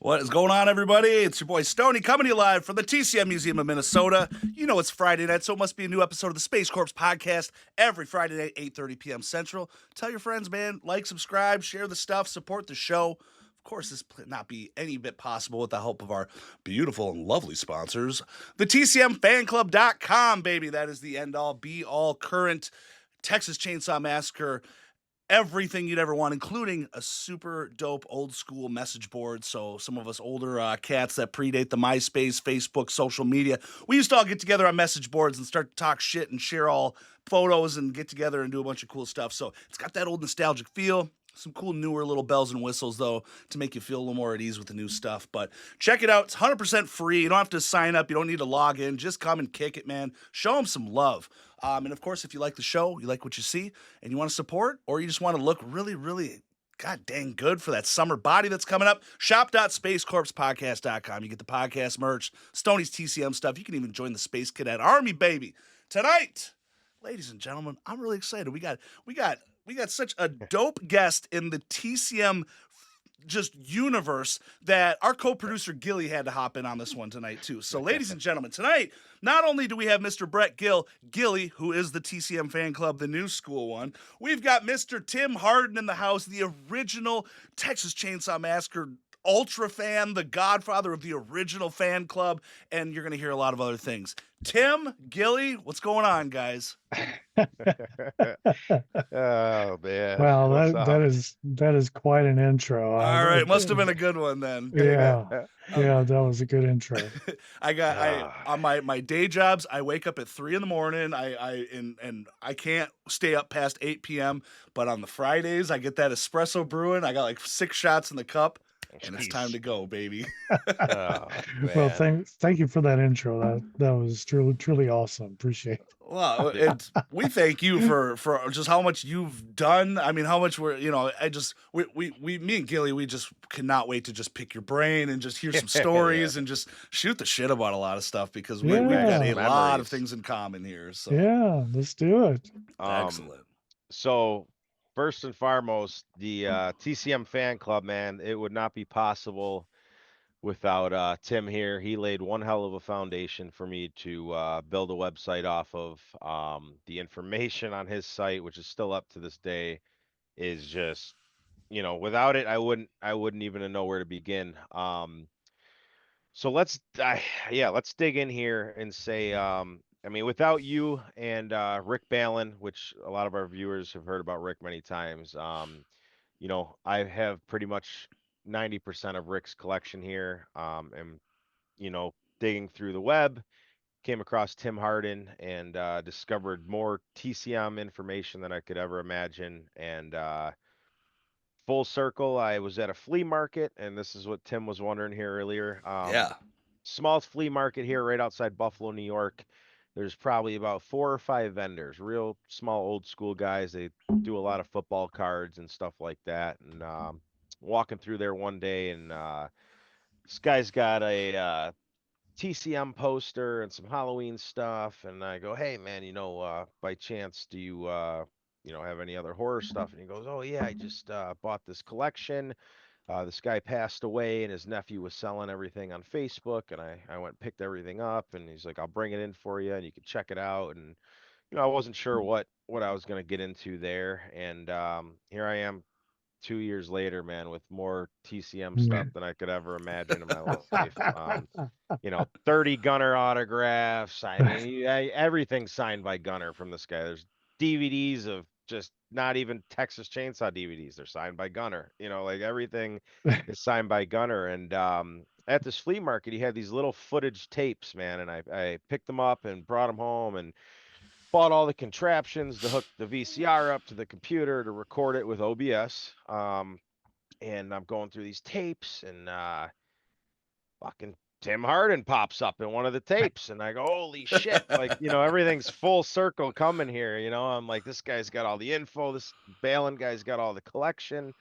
What is going on, everybody? It's your boy Stoney coming to you live from the TCM Museum of Minnesota. You know it's Friday night, so it must be a new episode of the Space Corps podcast every Friday night, 8:30 p.m. Central. Tell your friends, man. Like, subscribe, share the stuff, support the show. Of course, this could not be any bit possible with the help of our beautiful and lovely sponsors. The TCMFanclub.com, baby. That is the end-all, be-all, current Texas Chainsaw Massacre, everything you'd ever want, including a super dope old school message board. So some of us older cats that predate the MySpace, Facebook, social media, we used to all get together on message boards and start to talk shit and share all photos and get together and do a bunch of cool stuff. So it's got that old nostalgic feel. Some cool newer little bells and whistles, though, to make you feel a little more at ease with the new stuff. But check it out. It's 100% free. You don't have to sign up. You don't need to log in. Just come and kick it, man. Show them some love. And, of course, if you like the show, you like what you see, and you want to support, or you just want to look really, really god dang good for that summer body that's coming up, shop.spacecorpspodcast.com. You get the podcast merch, Stoney's TCM stuff. You can even join the Space Cadet Army, baby. Tonight, ladies and gentlemen, I'm really excited. We got such a dope guest in the TCM just universe that our co-producer Gilly had to hop in on this one tonight too. So ladies and gentlemen, tonight, not only do we have Mr. Brett Gilly, who is the TCM Fan Club, the new school one, we've got Mr. Tim Harden in the house, the original Texas Chainsaw Massacre ultra fan, the godfather of the original fan club, and you're going to hear a lot of other things. Tim, Gilly, what's going on, guys? Oh man! Well, that is quite an intro. All right, must have been a good one then. Yeah, that was a good intro. I on my day jobs, I wake up at 3 a.m. And I can't stay up past 8 p.m. But on the Fridays, I get that espresso brewing. I got like 6 shots in the cup. And it's time to go, baby. Well, thank you for that intro. That was truly awesome. Appreciate it. Well, we thank you for just how much you've done. I mean, how much me and Gilly, we just cannot wait to just pick your brain and just hear some stories and just shoot the shit about a lot of stuff because we've got a lot of things in common here. So yeah, let's do it. Excellent. So first and foremost, the TCM Fan Club, man, it would not be possible without Tim here. He laid one hell of a foundation for me to build a website off of. The information on his site, which is still up to this day, is just, without it, I wouldn't even know where to begin. So let's dig in here and say, I mean, without you and Rick Balin, which a lot of our viewers have heard about Rick many times, I have pretty much 90% of Rick's collection here. And, digging through the web, came across Tim Harden and discovered more TCM information than I could ever imagine. And full circle, I was at a flea market, and this is what Tim was wondering here earlier. Small flea market here right outside Buffalo, New York. There's probably about 4 or 5 vendors, real small old school guys. They do a lot of football cards and stuff like that. And walking through there one day, and this guy's got a TCM poster and some Halloween stuff. And I go, hey, man, by chance, do you, have any other horror stuff? And he goes, oh, yeah, I just bought this collection. This guy passed away and his nephew was selling everything on Facebook, and I went and picked everything up, and he's like, I'll bring it in for you and you can check it out. And I wasn't sure what I was going to get into there, and here I am 2 years later, man, with more TCM stuff than I could ever imagine in my life. 30 Gunner autographs. I mean, everything's signed by Gunner from this guy. There's DVDs of just not even Texas Chainsaw DVDs. They're signed by Gunner. Like everything is signed by Gunner. And at this flea market, he had these little footage tapes, man, and I picked them up and brought them home, and bought all the contraptions to hook the VCR up to the computer to record it with OBS. And I'm going through these tapes, and fucking Tim Harden pops up in one of the tapes, and I go, holy shit. Like, everything's full circle coming here. I'm like, this guy's got all the info. This Balin guy's got all the collection.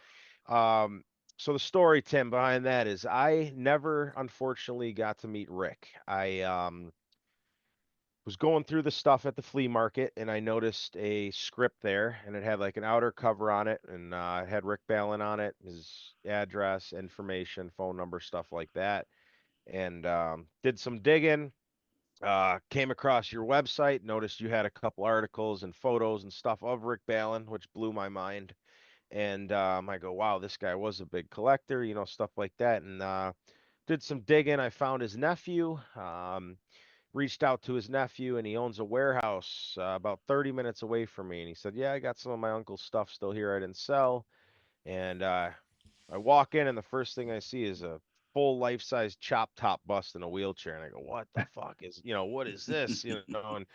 So the story, Tim, behind that is I never, unfortunately, got to meet Rick. I was going through the stuff at the flea market, and I noticed a script there, and it had like an outer cover on it, and it had Rick Balin on it, his address, information, phone number, stuff like that. And did some digging. Came across your website, noticed you had a couple articles and photos and stuff of Rick Balin, which blew my mind. And I go, wow, this guy was a big collector, stuff like that. And did some digging. I found his nephew, reached out to his nephew, and he owns a warehouse about 30 minutes away from me. And he said, yeah, I got some of my uncle's stuff still here I didn't sell. And I walk in, and the first thing I see is a full life-size chop top bust in a wheelchair. And I go, what the fuck is, what is this? And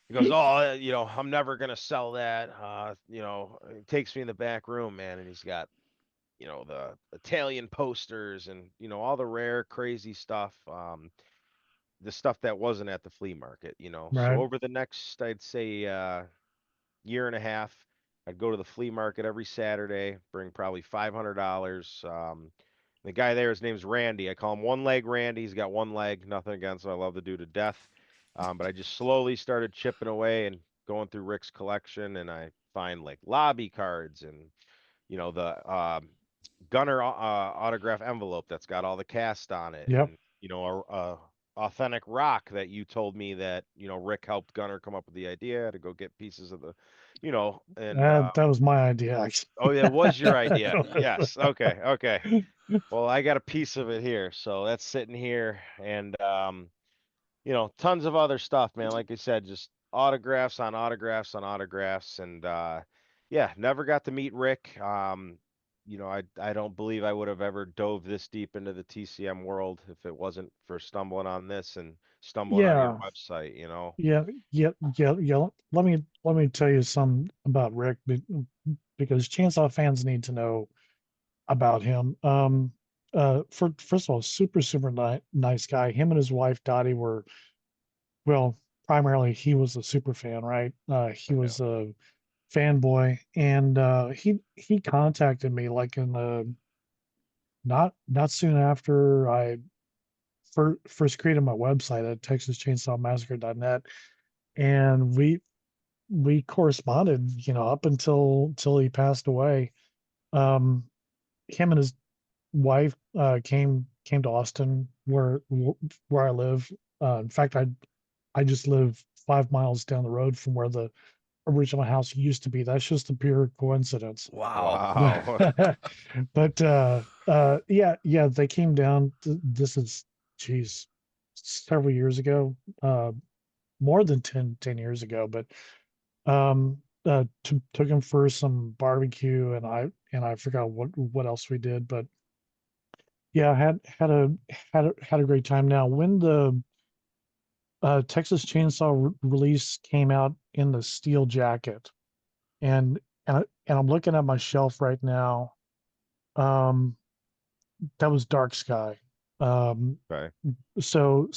he goes, oh, I'm never going to sell that. He takes me in the back room, man. And he's got, the Italian posters and, all the rare, crazy stuff. The stuff that wasn't at the flea market. So Right. over the next, I'd say, year and a half, I'd go to the flea market every Saturday, bring probably $500. The guy there, his name's Randy. I call him One Leg Randy. He's got one leg, nothing against him. I love the dude to death. But I just slowly started chipping away and going through Rick's collection, and I find like lobby cards and, the Gunner autograph envelope that's got all the cast on it, Yep. and, authentic rock that you told me that, Rick helped Gunner come up with the idea to go get pieces of the, and That was my idea, actually. oh, that was your idea. Yes. Okay. Okay. Well, I got a piece of it here, so that's sitting here, and tons of other stuff, man. Like I said, just autographs on autographs on autographs, and yeah, never got to meet Rick. I don't believe I would have ever dove this deep into the TCM world if it wasn't for stumbling on this and stumbling on your Yeah. website. Yeah. Let me tell you some about Rick because Chainsaw fans need to know about him. First of all, super nice guy. Him and his wife Dottie were, well, primarily he was a super fan, right? He Yeah. was a fanboy, and he contacted me like in the not soon after I first created my website at texaschainsawmassacre.net, and we corresponded, up until he passed away. Um, him and his wife came to Austin where I live. In fact, I just live 5 miles down the road from where the original house used to be. That's just a pure coincidence. Wow. Wow. But yeah, they came down. This is, geez, several years ago, more than 10 years ago. But took him for some barbecue, and I forgot what else we did. But yeah, had a great time. Now, when the Texas Chainsaw release came out in the steel jacket, and I'm looking at my shelf right now. That was Dark Sky. Um, Okay. so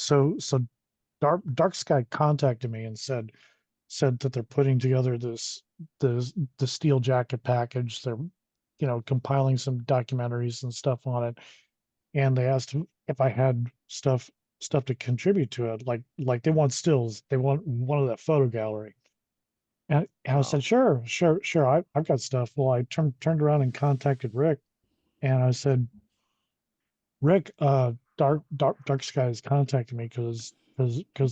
Dark Sky contacted me and said that they're putting together the steel jacket package. They're compiling some documentaries and stuff on it, and they asked if I had stuff to contribute to it, like they want stills, they want one of that photo gallery. And I Wow. said, sure, I've got stuff. Well, I turned around and contacted Rick, and I said, Rick, Dark Sky is contacting me because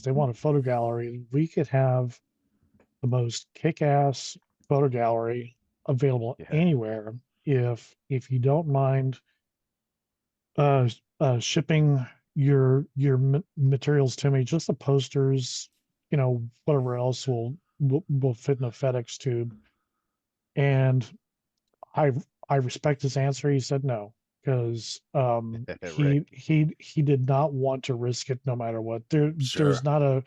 they want a photo gallery. We could have the most kick-ass photo gallery available Yeah. anywhere if you don't mind shipping your materials to me, just the posters, whatever else will fit in a FedEx tube. And I I respect his answer. He said no because Rick. he did not want to risk it no matter what. Sure. There's not a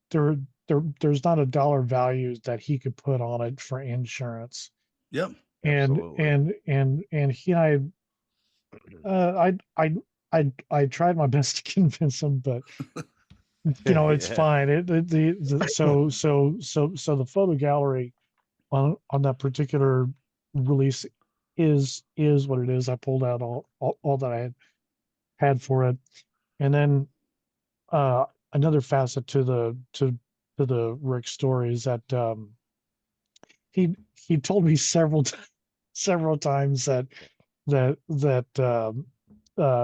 there there's not a dollar value that he could put on it for insurance. Yep. And Absolutely. he and I tried my best to convince him, but it's Yeah. fine. So the photo gallery on that particular release is what it is. I pulled out all that I had for it, and then uh another facet to the Rick story is that he told me several times that that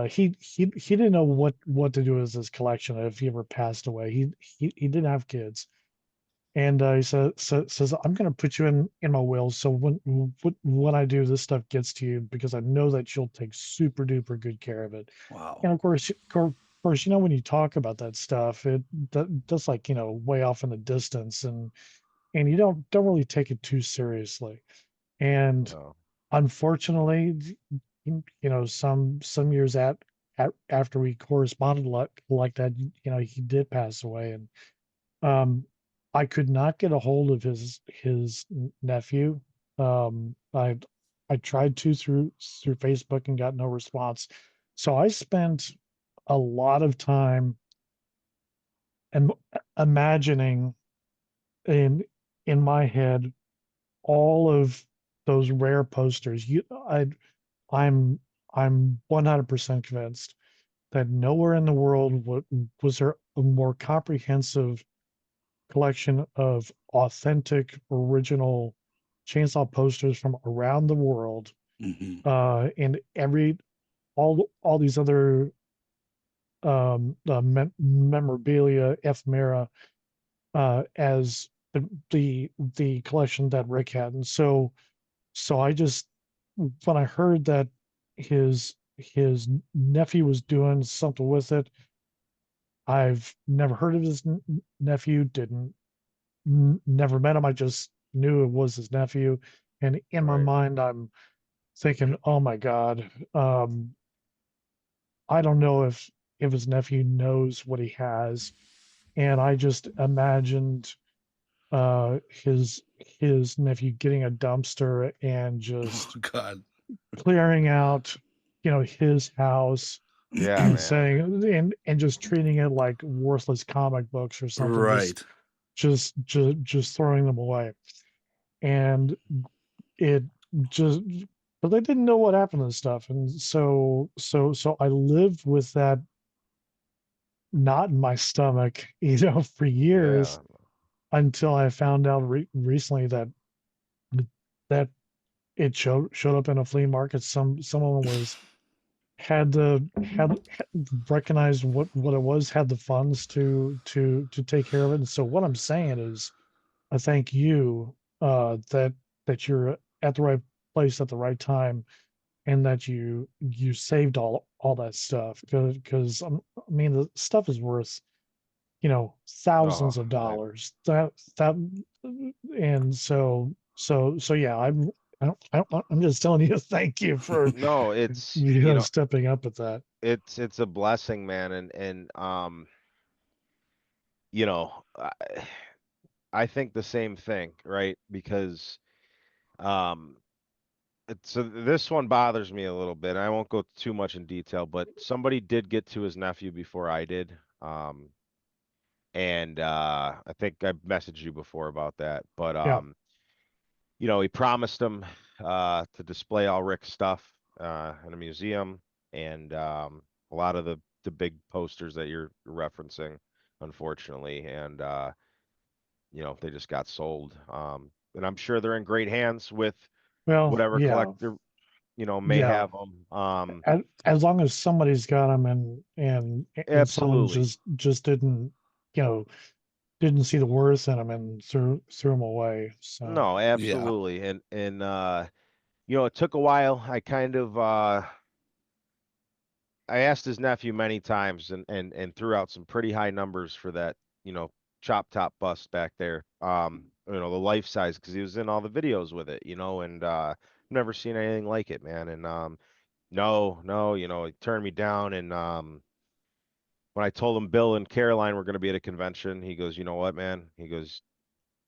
he didn't know what to do with his collection if he ever passed away. He didn't have kids, and he says I'm going to put you in my will, so when I do, this stuff gets to you because I know that you'll take super duper good care of it. Wow. And of course, when you talk about that stuff, that's like way off in the distance, and you don't really take it too seriously. And No. unfortunately, some years after we corresponded like that, he did pass away, and um, I could not get a hold of his nephew. I tried to through Facebook and got no response. So I spent a lot of time im imagining in my head all of those rare posters. I'm I'm 100% convinced that nowhere in the world was there a more comprehensive collection of authentic, original chainsaw posters from around the world, Hmm. and all these other memorabilia, ephemera, as the collection that Rick had. And so I just, when I heard that his nephew was doing something with it, I've never heard of his nephew, didn't never met him. I just knew it was his nephew, and in my Right. mind, I'm thinking, oh my God, I don't know if his nephew knows what he has, and I just imagined his nephew getting a dumpster and Oh just God. clearing out his house Yeah, and man. saying and just treating it like worthless comic books or something, Right. just throwing them away. And it just, but they didn't know what happened to this stuff, and so I lived with that knot in my stomach for years, Yeah. until I found out recently that it showed up in a flea market. Someone was had recognized what it was, had the funds to take care of it. And so what I'm saying is, I thank you, that you're at the right place at the right time, and that you saved all that stuff, because I mean, the stuff is worth Oh, thousands of I, dollars. That and so yeah, I'm just telling you thank you for no, it's stepping up at that. it's a blessing, man, and you know, I, I think the same thing, right? Because um so this one bothers me a little bit. I won't go too much in detail, but somebody did get to his nephew before I did. And I think I messaged you before about that. But Yeah. he promised him to display all Rick's stuff in a museum, and a lot of the big posters that you're referencing, unfortunately, and they just got sold. And I'm sure they're in great hands with Well, whatever yeah, collector may yeah. have them. As long as somebody's got them, and someone Absolutely. just didn't you know didn't see the worth in them and threw them away. So No, Yeah. absolutely. And it took a while. I asked his nephew many times, and threw out some pretty high numbers for that, chop top bust back there. The life size, because he was in all the videos with it, and never seen anything like it, man. And no, he turned me down, and when I told him Bill and Caroline were going to be at a convention, he goes, you know what, man? He goes,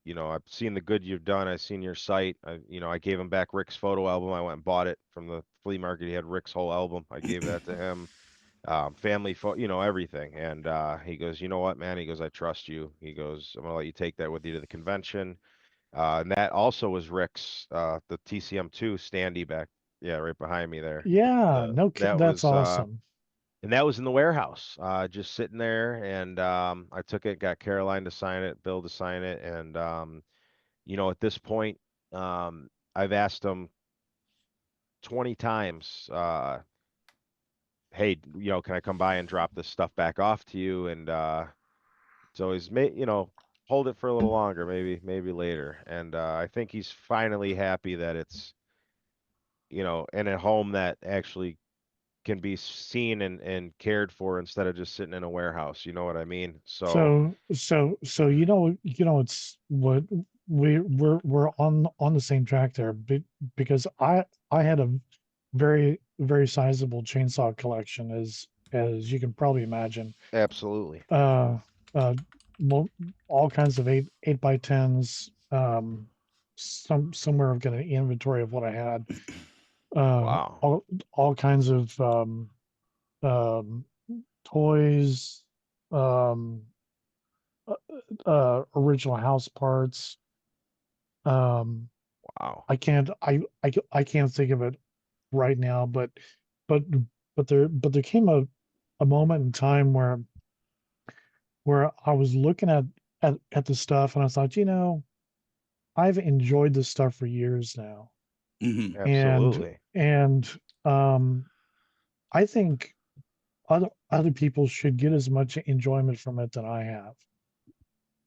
I've seen the good you've done. I've seen your site. I gave him back Rick's photo album. I went and bought it from the flea market. He had Rick's whole album. I gave that to him. Family photo, everything. And he goes, you know what, man? He goes, I trust you. He goes, I'm gonna let you take that with you to the convention. And that also was Rick's, the TCM2 standee back, yeah, right behind me there. Yeah, That that's was, awesome. and that was in the warehouse, just sitting there. And I took it, got Caroline to sign it, Bill to sign it, and at this point, I've asked him 20 times, hey, can I come by and drop this stuff back off to you? And so he's hold it for a little longer, maybe later. And I think he's finally happy that it's, in a home that actually can be seen and cared for instead of just sitting in a warehouse. You know what I mean? So So it's what we're on the same track there, because I had a very sizable chainsaw collection, as you can probably imagine. absolutely. Uh, uh, all kinds of eight by tens. Somewhere I've got an inventory of what I had. Wow. All kinds of um toys, um, original house parts. Um, Wow. I can't think of it right now, but there came a moment in time where I was looking at the stuff and I thought, I've enjoyed this stuff for years now, Hmm. and Absolutely. and um, I think other people should get as much enjoyment from it than I have.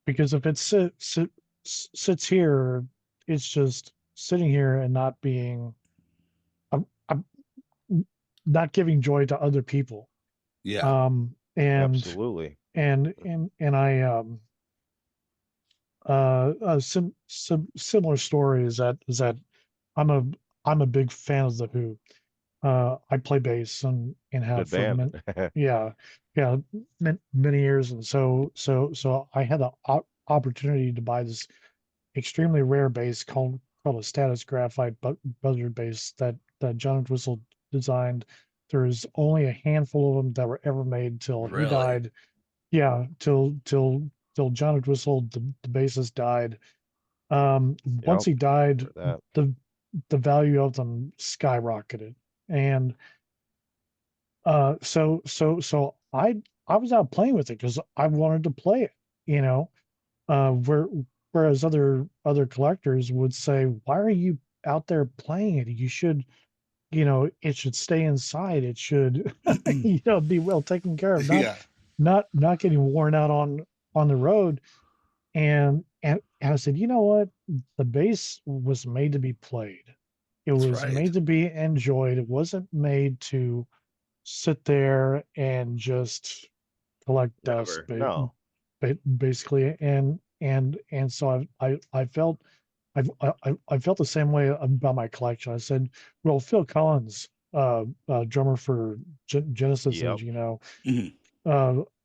Because if it sits here, it's just sitting here and not being, I'm not giving joy to other people. Yeah. Um, and Absolutely. and I a similar story is that I'm a I'm a big fan of the Who. I play bass and have Good for band. yeah, yeah, many years, and so I had the opportunity to buy this extremely rare bass called a status graphite buzzard bass that John Entwistle designed. There's only a handful of them that were ever made till he Really? died. Yeah, till John Entwistle, the bassist, died. Once Yep. he died, For that. the the value of them skyrocketed, and so I was out playing with it because I wanted to play it, you know. Where whereas other collectors would say, "Why are you out there playing it? You should, it should stay inside. It should, be well taken care of, Yeah. not getting worn out on the road." And I said, you know what? The bass was made to be played. It That's was right. made to be enjoyed. It wasn't made to sit there and just collect dust, Never. No. basically. And so I felt the same way about my collection. I said, well, Phil Collins, drummer for Genesis, Yep. as you know, Hmm.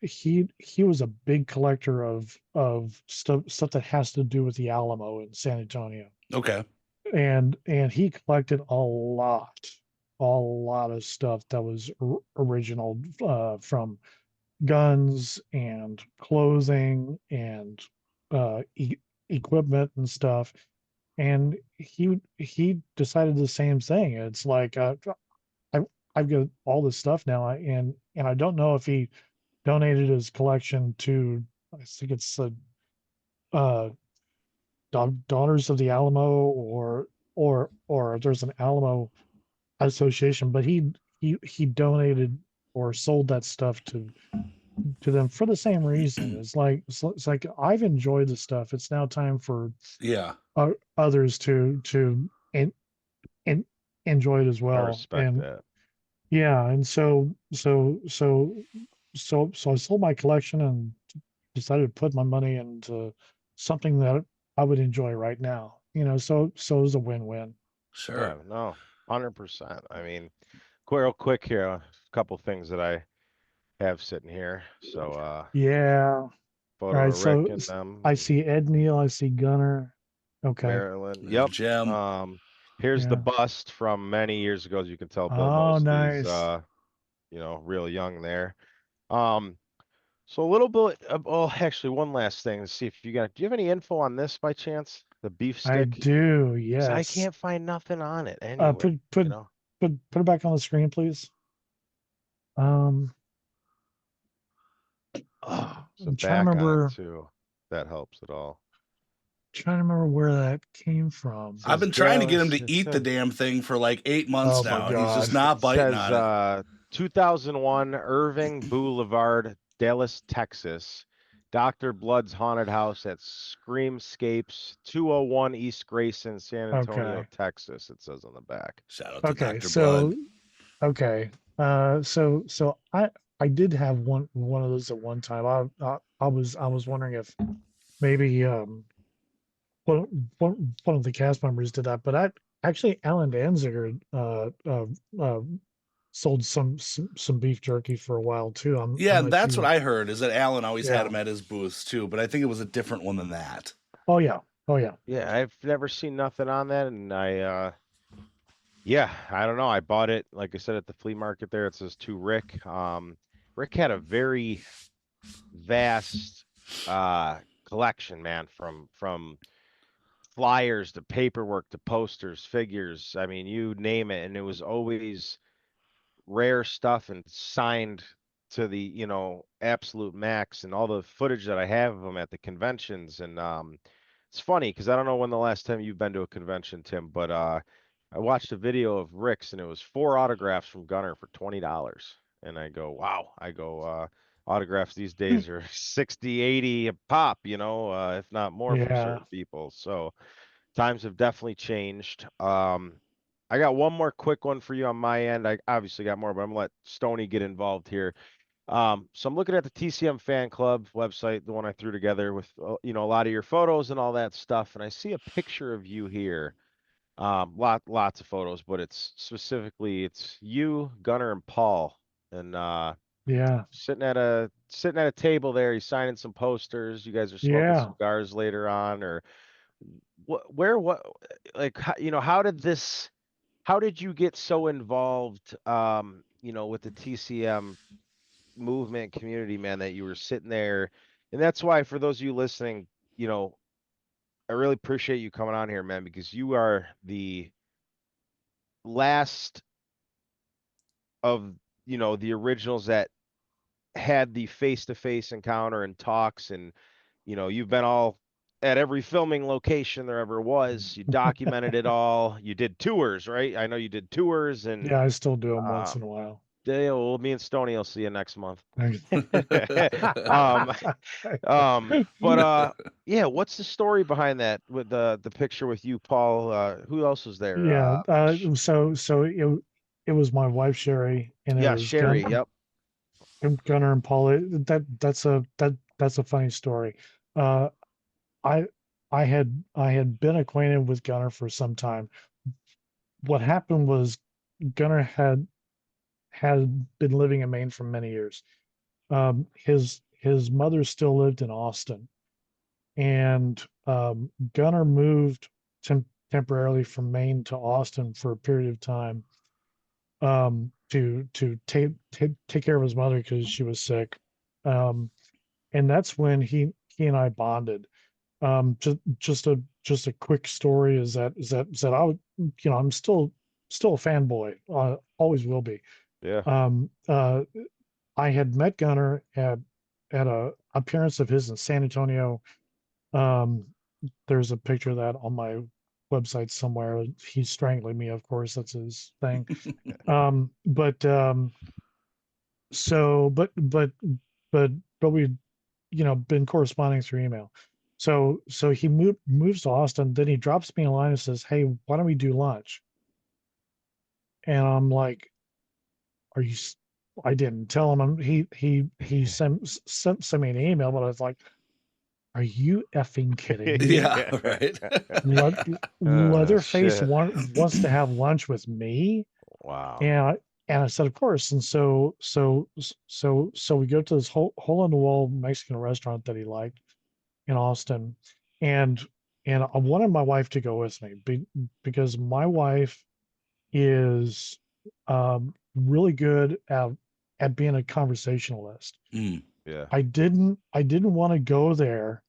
he was a big collector of stuff that has to do with the Alamo in San Antonio, Okay. and he collected a lot of stuff that was original, from guns and clothing and equipment and stuff. And he decided the same thing. It's like, I I've got all this stuff now, and I don't know if he donated his collection to, I think it's the uh, Daughters of the Alamo, or there's an Alamo association, but he donated or sold that stuff to them for the same reason. It's like I've enjoyed the stuff. It's now time for Yeah. others to and enjoy it as I well. respect And that. yeah, and so I sold my collection and decided to put my money into something that I would enjoy right now. So it was a win-win. Sure. Yeah, no, 100%. I mean, real quick here, a couple things that I have sitting here. So Yeah. All photo right. of Rick So and them. I see Ed Neal. I see Gunner. Okay. Maryland. There's Yep. Jim. Here's the Yeah. bust from many years ago. As you can tell, Bill Oh, Mosley's nice. real young there. So a little bit of, oh, actually one last thing to see if do you have any info on this by chance? The beef I stick? do. 'Cause I Yes. can't find nothing on it anywhere, Put you put know. put it back on the screen, please. I'm So trying to back on it remember. too. If that helps at all. Trying to remember where that came from. I've Says been trying to get him Dallas. to eat the damn thing for like 8 months Oh my now, and he's just God. not It biting says on it. 2001 Irving Boulevard, Dallas, Texas. Dr. Blood's Haunted House at Screamscapes, 201 East Grayson, San Antonio, Okay. Texas. It says on the back. Shout out to Okay. Dr. So Blood. okay. So I did have one of those at one time. I was wondering if maybe one of the cast members did that, but I actually Alan Danziger sold some beef jerky for a while too. Yeah, I'm and not that's what sure. I heard is that Alan always had Yeah. him at his booth too, but I think it was a different one than that. Oh yeah. Oh yeah. Yeah, I've never seen nothing on that, and yeah, I don't know. I bought it, like I said, at the flea market there. It says to Rick. Rick had a very vast collection, man, from flyers to paperwork to posters, figures. I mean, you name it, and it was always rare stuff and signed to the, absolute max, and all the footage that I have of him at the conventions. And it's funny because I don't know when the last time you've been to a convention, Tim, but I watched a video of Rick's and it was 4 autographs from Gunner for $20. And I go, wow. I go, autographs these days are 60, 80 a pop, if not more from Yeah. certain people. So times have definitely changed. I got one more quick one for you on my end. I obviously got more, but I'm gonna let Stony get involved here. So I'm looking at the TCM Fan Club website, the one I threw together with a lot of your photos and all that stuff, and I see a picture of you here. Lots of photos, but it's you, Gunner, and Paul, and Yeah. sitting at a table there. He's signing some posters. You guys are smoking Yeah. cigars later on, or what, like, how did you get so involved, with the TCM movement community, man, that you were sitting there? And that's why, for those of you listening, I really appreciate you coming on here, man, because you are the last of, the originals that had the face-to-face encounter and talks. And you've been all at every filming location there ever was. You documented it all. You did tours, right? I know you did tours. And Yeah. I still do them uh once in a while. well, me and Stoney will see you next month. Yeah. um but yeah, what's the story behind that with the picture with you, Paul? Who else was there? So it was my wife Sherry, and it Yeah, was Sherry. Yep. Gunner and Paula. That's a funny story. Uh, I I had been acquainted with Gunner for some time. What happened was Gunner had been living in Maine for many years. His mother still lived in Austin, and Gunner moved temporarily from Maine to Austin for a period of time to take care of his mother because she was sick. And that's when he and I bonded. Just a quick story is that I would, I'm still a fanboy, always will be. Yeah. Um, uh, I had met Gunner at a appearance of his in San Antonio. Um, there's a picture of that on my website somewhere. He's strangling me, of course, that's his thing. But so but but we been corresponding through email. So he moves to Austin, then he drops me a line and says, "Hey, why don't we do lunch?" And I'm like, "Are you?" I didn't tell him. He sent me an email, but I was like, "Are you effing kidding me?" Yeah, right. Oh Leatherface shit. wants to have lunch with me, Wow. and I said, of course. And so we go to this hole in the wall Mexican restaurant that he liked in Austin, and I wanted my wife to go with me because my wife is really good at being a conversationalist. Mm. Yeah. I didn't want to go there.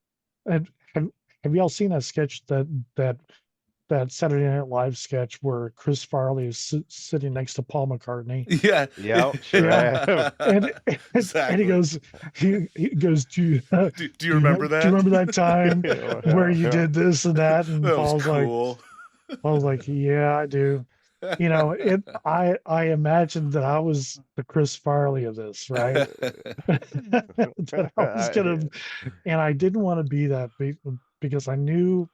And have y'all seen that sketch that that Saturday Night Live sketch where Chris Farley is sitting next to Paul McCartney? Yeah. Yeah, sure Yeah. have. And Exactly. he goes, Do you remember do you that? remember that time where you Yeah. did this and that? And That was cool. Paul's like, yeah, I do. I imagined that I was the Chris Farley of this, right? That I was gonna, and I didn't want to be that because I knew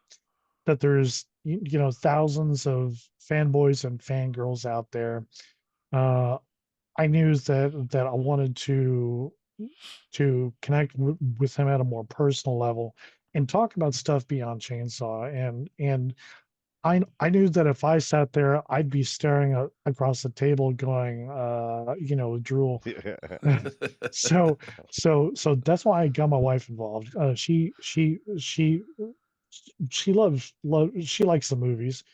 that there's thousands of fanboys and fangirls out there. Uh, I knew that I wanted to connect with him at a more personal level and talk about stuff beyond Chainsaw. And I knew that if I sat there, I'd be staring across the table, going, drool. So so that's why I got my wife involved. She she likes the movies.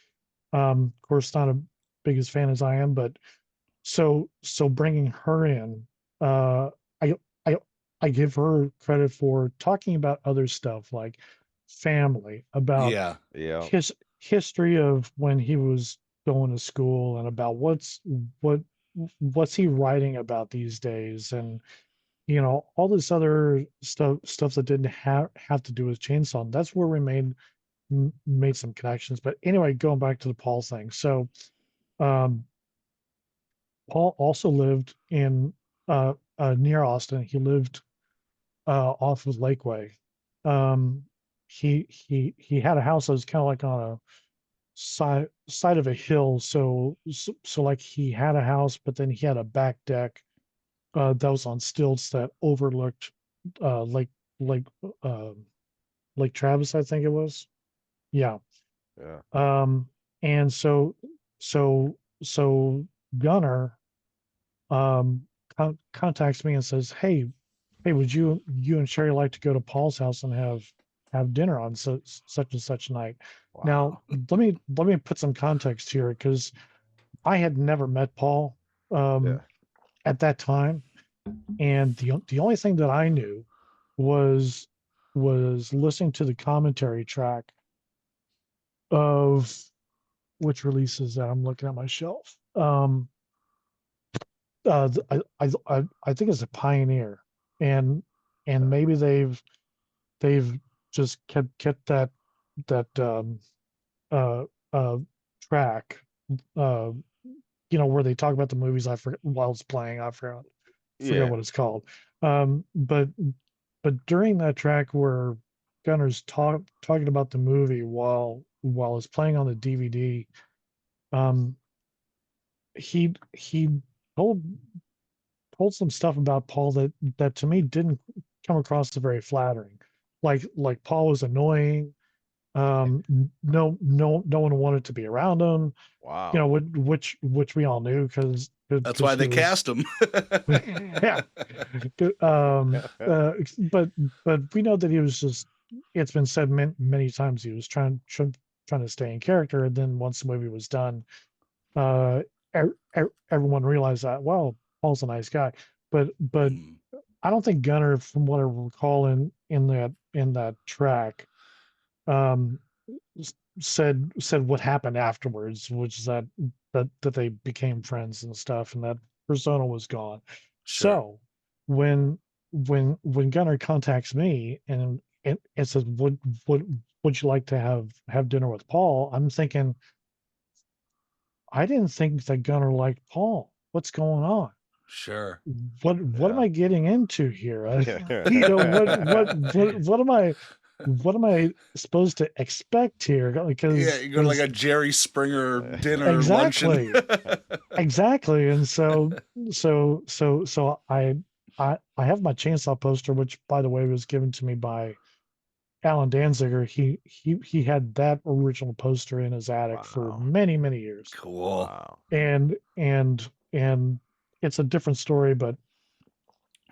Of course, not a big as fan as I am, but so bringing her in, uh, I I I give her credit for talking about other stuff like family, about Yeah. Yeah. his history of when he was going to school, and about what what's he writing about these days, and all this other stuff that didn't have to do with Chainsaw. That's where we made some connections. But anyway, going back to the Paul thing. So um, Paul also lived in near Austin. He lived off of Lakeway. Um, he had a house that was kind of like on a side of a hill. So like he had a house, but then he had a back deck that was on stilts that overlooked Lake Lake uh, Lake Travis, I think it was. Yeah. Yeah. And so Gunner contacts me and says, hey, would you and Sherry like to go to Paul's house and have dinner on such and such night? Now, Wow. let me put some context here because I had never met Paul Yeah. at that time, and the only thing that I knew was listening to the commentary track of which releases that I'm looking at my shelf. I think it's a Pioneer, and maybe they've just kept that uh uh track uh where they talk about the movies. I forget while it's playing. I forget Yeah. what it's called. But during that track where Gunner's talking about the movie while it's playing on the DVD, um, he told some stuff about Paul that to me didn't come across as very flattering. Like Paul was annoying. No one wanted to be around him. Wow. Which we all knew That's why he they was cast him. yeah. But we know that he was just. It's been said many times he was trying to stay in character, and then once the movie was done, uh, everyone realized that Paul's a nice guy, but Mm. I don't think Gunner, from what I recall in that track, um, said what happened afterwards, which is that they became friends and stuff, and that persona was gone. Sure. So when Gunner contacts me and says would you like to have dinner with Paul, I'm thinking, I didn't think that Gunner liked Paul. What's going on? Sure. What am Yeah. I getting into here? What am I supposed to expect here? Yeah, Because you go to like a Jerry Springer dinner luncheon. exactly, exactly. And so I have my chainsaw poster, which by the way was given to me by Alan Danziger. He had that original poster in his attic for Wow. many years. Cool. Wow. And and it's a different story, but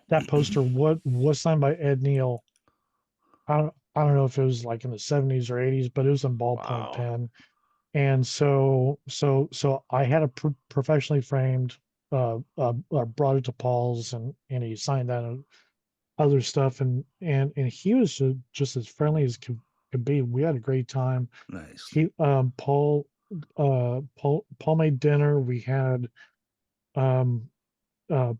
that poster was signed by Ed Neal. I don't know if it was like in the 70s or 80s, but it was in ballpoint Wow. pen. And so I had it professionally framed, brought it to Paul's, and he signed that and other stuff, and he was just as friendly as could be. We had a great time. Nice. He Paul made dinner. We had um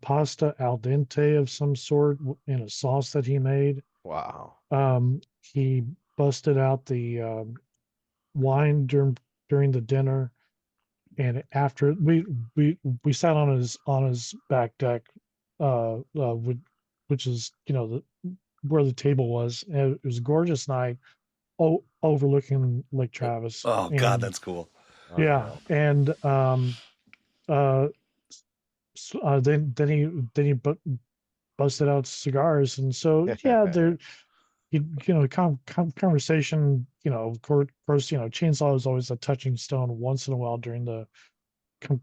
pasta al dente of some sort in a sauce that he made. Wow. He busted out the wine during the dinner, and after we sat on his back deck, which is where the table was. And it was a gorgeous night, overlooking Lake Travis, Oh God, and that's cool. yeah, Unreal. and uh, then he busted out cigars, and so yeah, there conversation, of course, chainsaw is always a touching stone once in a while during the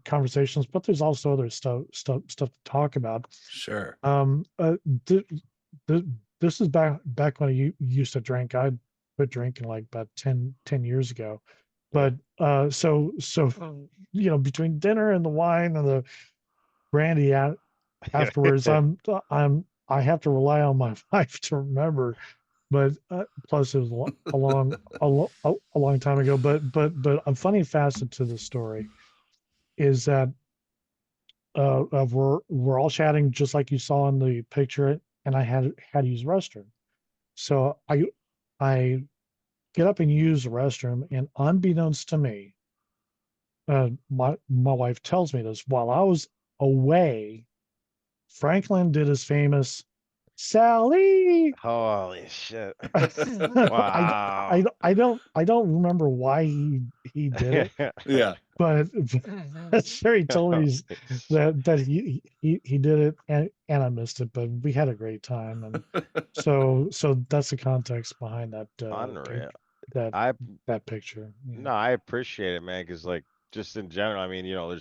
conversations, but there's also other stuff to talk about. Sure. Th- th- this is back when I used to drink. I quit drinking like about 10 years ago, but so between dinner and the wine and the brandy afterwards, I have to rely on my wife to remember. But plus, it was a long time ago. But a funny facet to the story is that we're all chatting just like you saw in the picture, and I had to use the restroom. So I get up and use the restroom, and unbeknownst to me, my wife tells me this while I was away. Franklin did his famous Sally. Holy shit. I, Wow. I don't remember why he did it, Yeah. but Sherry told me that he did it, and I missed it, but we had a great time, and so that's the context behind that Unreal. that I that picture. Yeah. No, I appreciate it, man, because like just in general, I mean, you're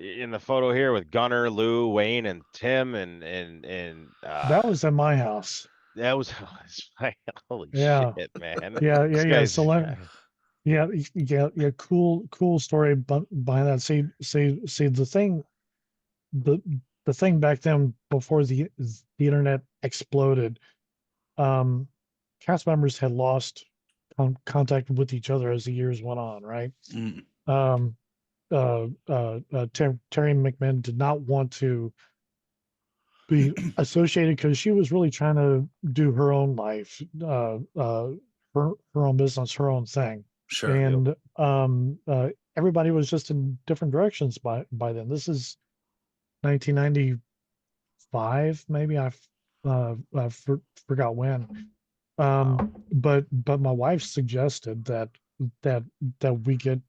in the photo here with Gunner, Lou, Wayne, and Tim, and That was at my house. that was it's like, holy Yeah, shit, man. yeah. This Yeah. guy's So yeah. Cool story behind that. See the the thing back then before the internet exploded. Um, cast members had lost contact with each other as the years went on, right? Mm. Um, Terry McMahon did not want to be associated because she was really trying to do her own life, her own business, her own thing, Sure. Yep. and everybody was just in different directions by then. This is 1995, maybe. I forgot when. Wow. But my wife suggested that that we get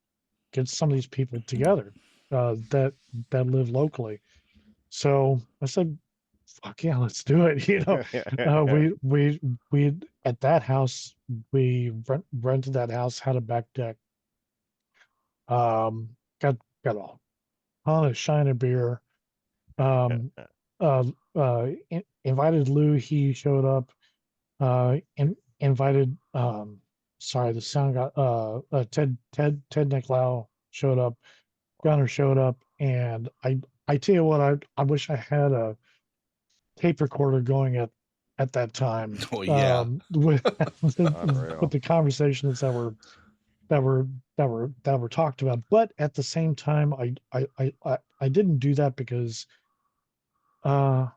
some of these people together, that live locally. So I said, "Fuck yeah, let's do it." We at that house, we rented that house, had a back deck, um, got a ton of Shiner beer, um, invited Lou. He showed up. Invited. Sorry, the sound got. Ted Nicolau showed up. Gunner showed up, and I tell you what, I wish I had a tape recorder going at that time, Oh yeah. with Unreal. the conversations that were that were talked about. But at the same time, I didn't do that because uh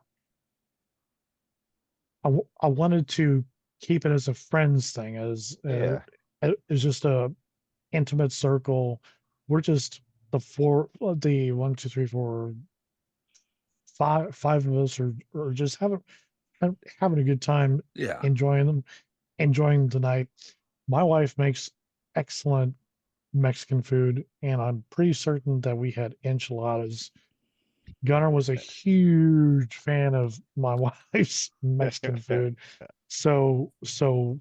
I wanted to keep it as a friends thing, Yeah. as just a intimate circle. We're just the one, two, three, four, five of us are just having a good time, Yeah. enjoying them, enjoying the night. My wife makes excellent Mexican food, and I'm pretty certain that we had enchiladas. Gunnar was a huge fan of my wife's Mexican food. So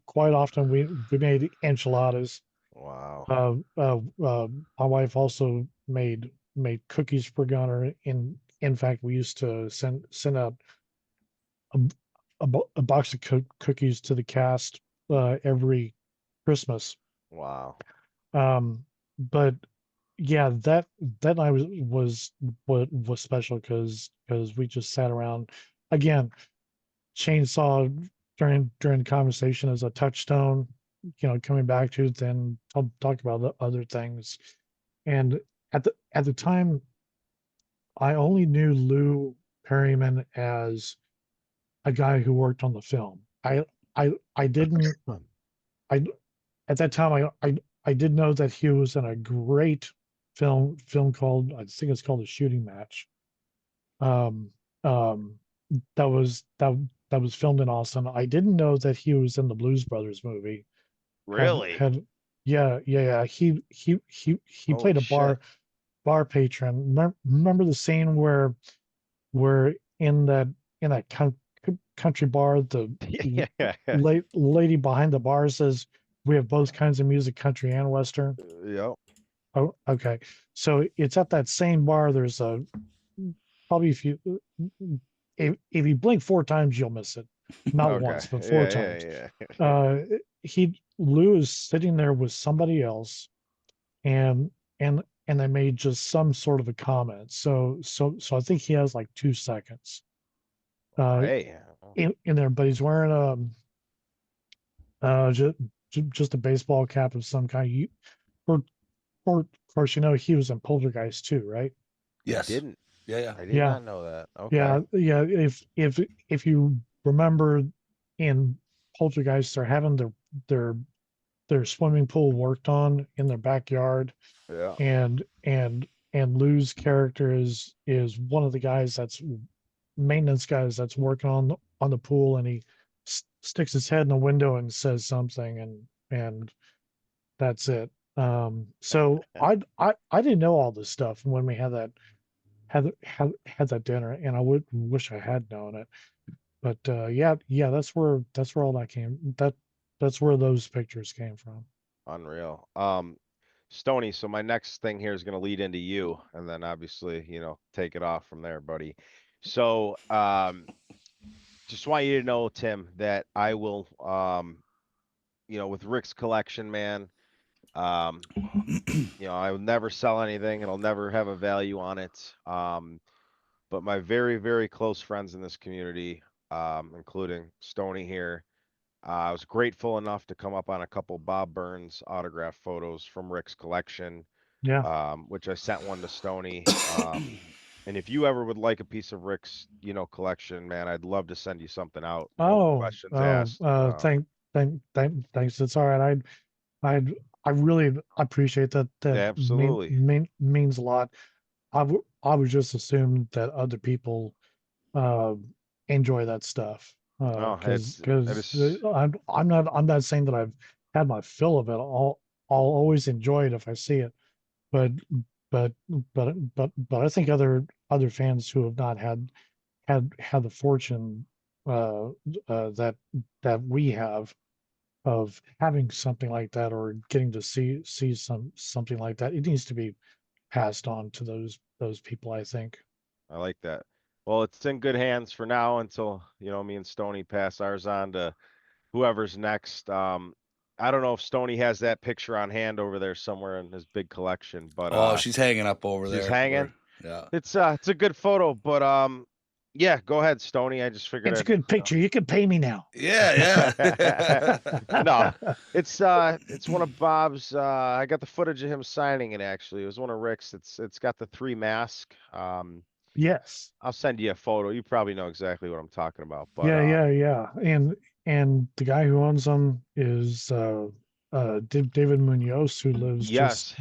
quite often we made enchiladas. Wow. Uh, uh, my wife also made made cookies for Gunner. In fact, we used to send out a, a box of cookies to the cast every Christmas. Wow. But yeah, that night was special because we just sat around again. Chainsaw during the conversation as a touchstone, coming back to it, then talk about the other things. And at the time, I only knew Lou Perryman as a guy who worked on the film. I didn't I at that time I did know that he was in a great film called, I think it's called The Shooting Match. Um um that was filmed in Austin. I didn't know that he was in the Blues Brothers movie. Really? Had yeah. He Holy played a shit. bar patron. Remember the scene where in that country bar, the Yeah. lady behind the bar says, "We have both kinds of music, country and western." Yep. Oh, okay. So it's at that same bar. There's a probably if you blink four times, you'll miss it. Not Okay. once, but four times. Yeah. Uh, Lou is sitting there with somebody else, and and they made just some sort of a comment. So I think he has like 2 seconds uh Hey. in there, but he's wearing just a baseball cap of some kind. For of course, he was in Poltergeist too, right? I Yes. didn't. Yeah. I did Yeah, not know that. Okay. yeah. If you remember in Poltergeist, they're having their their swimming pool worked on in their backyard, Yeah. and Lou's character is one of the guys that's maintenance guys that's working on the pool, and he sticks his head in the window and says something, and that's it. So I didn't know all this stuff when we had had that dinner, and I would wish I had known it. But yeah, that's where all that that's where those pictures came from. Unreal. Stony, so my next thing here is going to lead into you, and then obviously, take it off from there, buddy. So, just want you to know, Tim, that I will, with Rick's collection, man, um, I will never sell anything. It'll never have a value on it. But my very, very close friends in this community, including Stony here, I was grateful enough to come up on a couple Bob Burns autograph photos from Rick's collection, Yeah. which I sent one to Stony. And if you ever would like a piece of Rick's, collection, man, I'd love to send you something out. No questions asked. Thanks. It's all right. I I really appreciate that. That Absolutely. means a lot. I would just assume that other people uh, enjoy that stuff No, it because is. I'm not saying that I've had my fill of it. I'll always enjoy it if I see it, but but but I think other fans who have not had the fortune uh, that we have of having something like that, or getting to see something like that, it needs to be passed on to those people, I think. I like that. Well, it's in good hands for now until, me and Stony pass ours on to whoever's next. I don't know if Stony has that picture on hand over there somewhere in his big collection, but Oh, she's hanging up over she's there. hanging. Yeah. It's a good photo, but yeah, go ahead, Stony. I just figured It's a I'd good picture. You can pay me now. Yeah. no, it's one of Bob's. I got the footage of him signing it. Actually, it was one of Rick's. It's got the three mask. Yes. I'll send you a photo. You probably know exactly what I'm talking about. But Yeah. And the guy who owns them is David Munoz, who lives yes,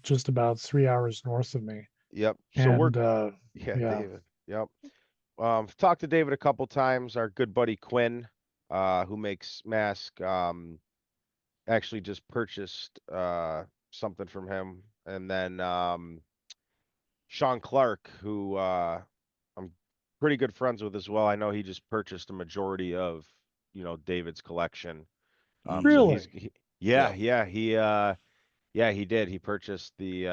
just about 3 hours north of me. yep. So we're And yeah, yeah, David. Yep. Talked to David a couple times. Our good buddy Quinn, who makes mask, actually just purchased something from him, and then Sean Clark, who I'm pretty good friends with as well. I know he just purchased a majority of, David's collection. So really. yeah, Yep. yeah, he did. He purchased the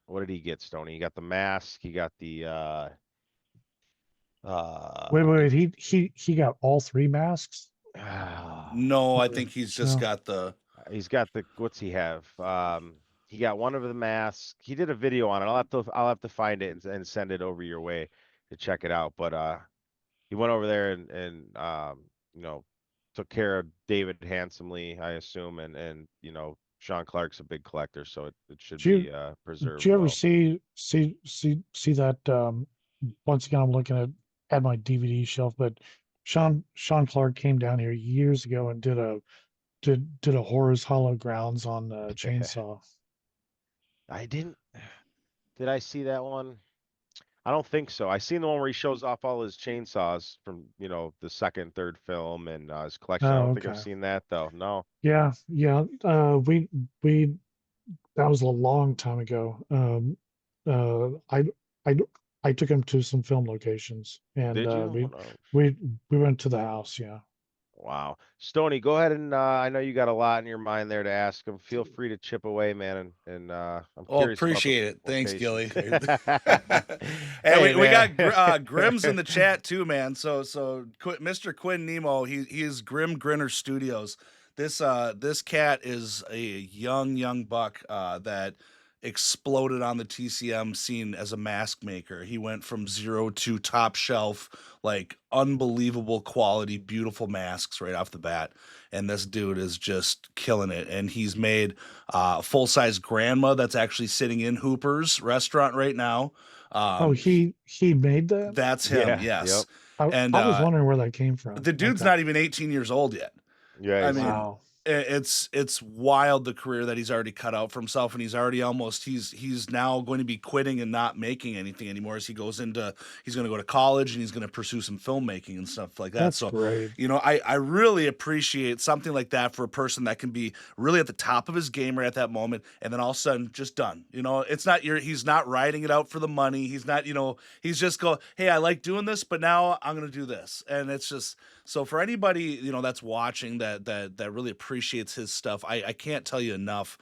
What did he get, Stoney? He got the mask. He got the Wait. He got all 3 masks? No, I Or think he's just no? got the. he's got the what's he have? He got one of the masks. He did a video on it. I'll have to find it and send it over your way to check it out. But he went over there and you know, took care of David handsomely, I assume, and you know, Sean Clark's a big collector, so it should Do be you preserved do you ever well. see that? Once again, I'm looking at my DVD shelf, but Sean Clark came down here years ago and did a Horror's Hollow Grounds on Chainsaw. I didn't. Did I see that one? I don't think so. I seen the one where he shows off all his chainsaws from, you know, the second, third film and his collection. I Oh, don't think I've okay. seen that though. No. Yeah. We that was a long time ago. Uh, I I I took him to some film locations, and Did you? No. we we went to the house. Yeah. Wow. Stony, go ahead and I know you got a lot in your mind there to ask him. Feel free to chip away, man, and I'm Oh, curious about the appreciate it. Thanks, Gilly. locations. Hey, Hey, we man. got Grim's in the chat too, man. So Mr. Quinn Nemo, he's Grim Grinner Studios. This cat is a young buck that exploded on the TCM scene as a mask maker. He went from zero to top shelf, like unbelievable quality, beautiful masks right off the bat. And this dude is just killing it. And he's made full size grandma that's actually sitting in Hooper's restaurant right now. Oh, He he made that? that's him, Yeah. Yep. yes. I And I was wondering where that came from. the dude's Okay. not even 18 years old yet. Yeah. I He's mean, Wow. it's wild the career that he's already cut out for himself, and he's already almost he's now going to be quitting and not making anything anymore as he goes into he's going to go to college and he's going to pursue some filmmaking and stuff like that. That's So great. you know, I really appreciate something like that for a person that can be really at the top of his game right at that moment, and then all of a sudden just done. You know, it's not he's not riding it out for the money. He's not, you know, he's just go, hey, I like doing this, but now I'm gonna do this, and it's just so for anybody, you know, that's watching that really appreciates his stuff. I can't tell you enough.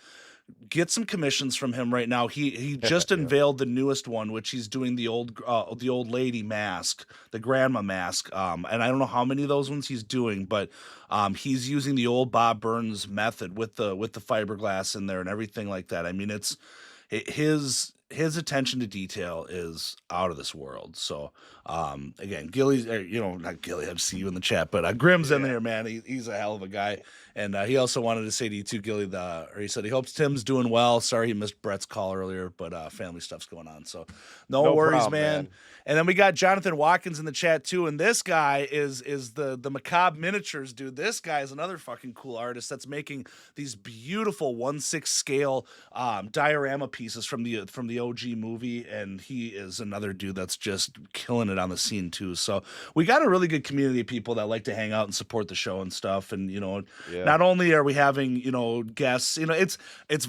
Get some commissions from him right now. He just Yep. unveiled the newest one, which he's doing the old lady mask, the grandma mask. And I don't know how many of those ones he's doing, but he's using the old Bob Burns method with the fiberglass in there and everything like that. I mean, it's his attention to detail is out of this world. So again, Gilly's you know, not Gilly, I see you in the chat, but Grim's in Yeah. there, man. He's a hell of a guy. And he also wanted to say to you too, Gilly, or he said he hopes Tim's doing well. Sorry he missed Brett's call earlier, but family stuff's going on. So no worries, problem, man. And then we got Jonathan Watkins in the chat too. And this guy is the Macabre Miniatures dude. This guy is another fucking cool artist that's making these beautiful 1/6 scale diorama pieces from the OG movie. And he is another dude that's just killing it on the scene too. So we got a really good community of people that like to hang out and support the show and stuff. And you know, Yeah. not only are we having, you know, guests, you know, it's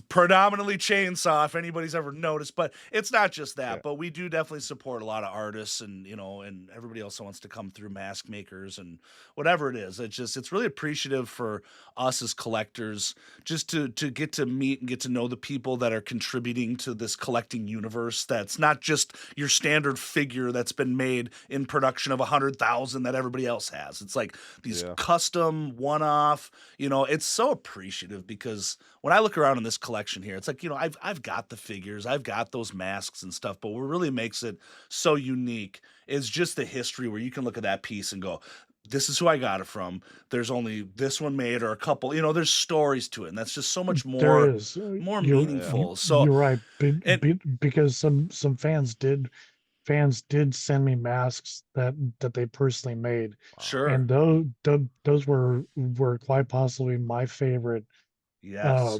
predominantly Chainsaw, if anybody's ever noticed, but it's not just that. Yeah. But we do definitely support a lot of artists, and you know, and everybody else that wants to come through, mask makers and whatever it is. It's really appreciative for us as collectors just to get to meet and get to know the people that are contributing to this collecting universe. That's not just your standard figure that's been made in production of 100,000 that everybody else has. It's like these Yeah. custom one-off. You know, it's so appreciative because when I look around in this collection here, it's like, you know, I've got the figures, I've got those masks and stuff, but what really makes it so unique is just the history where you can look at that piece and go, this is who I got it from. There's only this one made or a couple, you know, there's stories to it. And that's just so much There more is. meaningful. So You're right. and Because some fans did send me masks that they personally made, sure. and those were quite possibly my favorite Yes.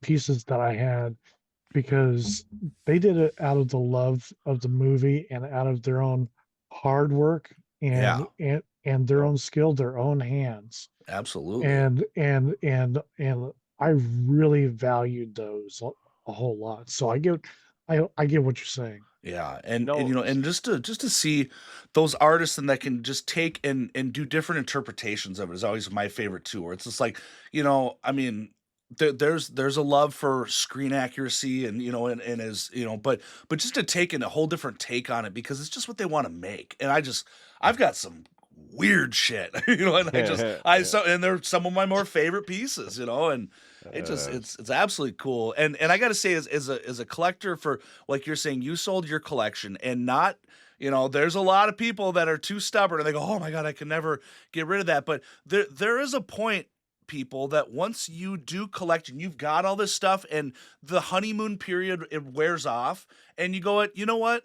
pieces that I had, because they did it out of the love of the movie and out of their own hard work Yeah. and their own skill, their own hands. Absolutely. And I really valued those a whole lot. So I get what you're saying. Yeah, and No. you know, and just to see those artists and that can just take and do different interpretations of it is always my favorite too. Where it's just like, you know, I mean, there's a love for screen accuracy and and as but just to take a whole different take on it because it's just what they want to make. And I've got some weird shit, and and they're some of my more favorite pieces, and it's absolutely cool. And I got to say, as a collector, for like you're saying, you sold your collection and not. There's a lot of people that are too stubborn and they go, "Oh my God, I can never get rid of that." But there is a point, people, that once you do collect and you've got all this stuff and the honeymoon period, it wears off and you go, you know what?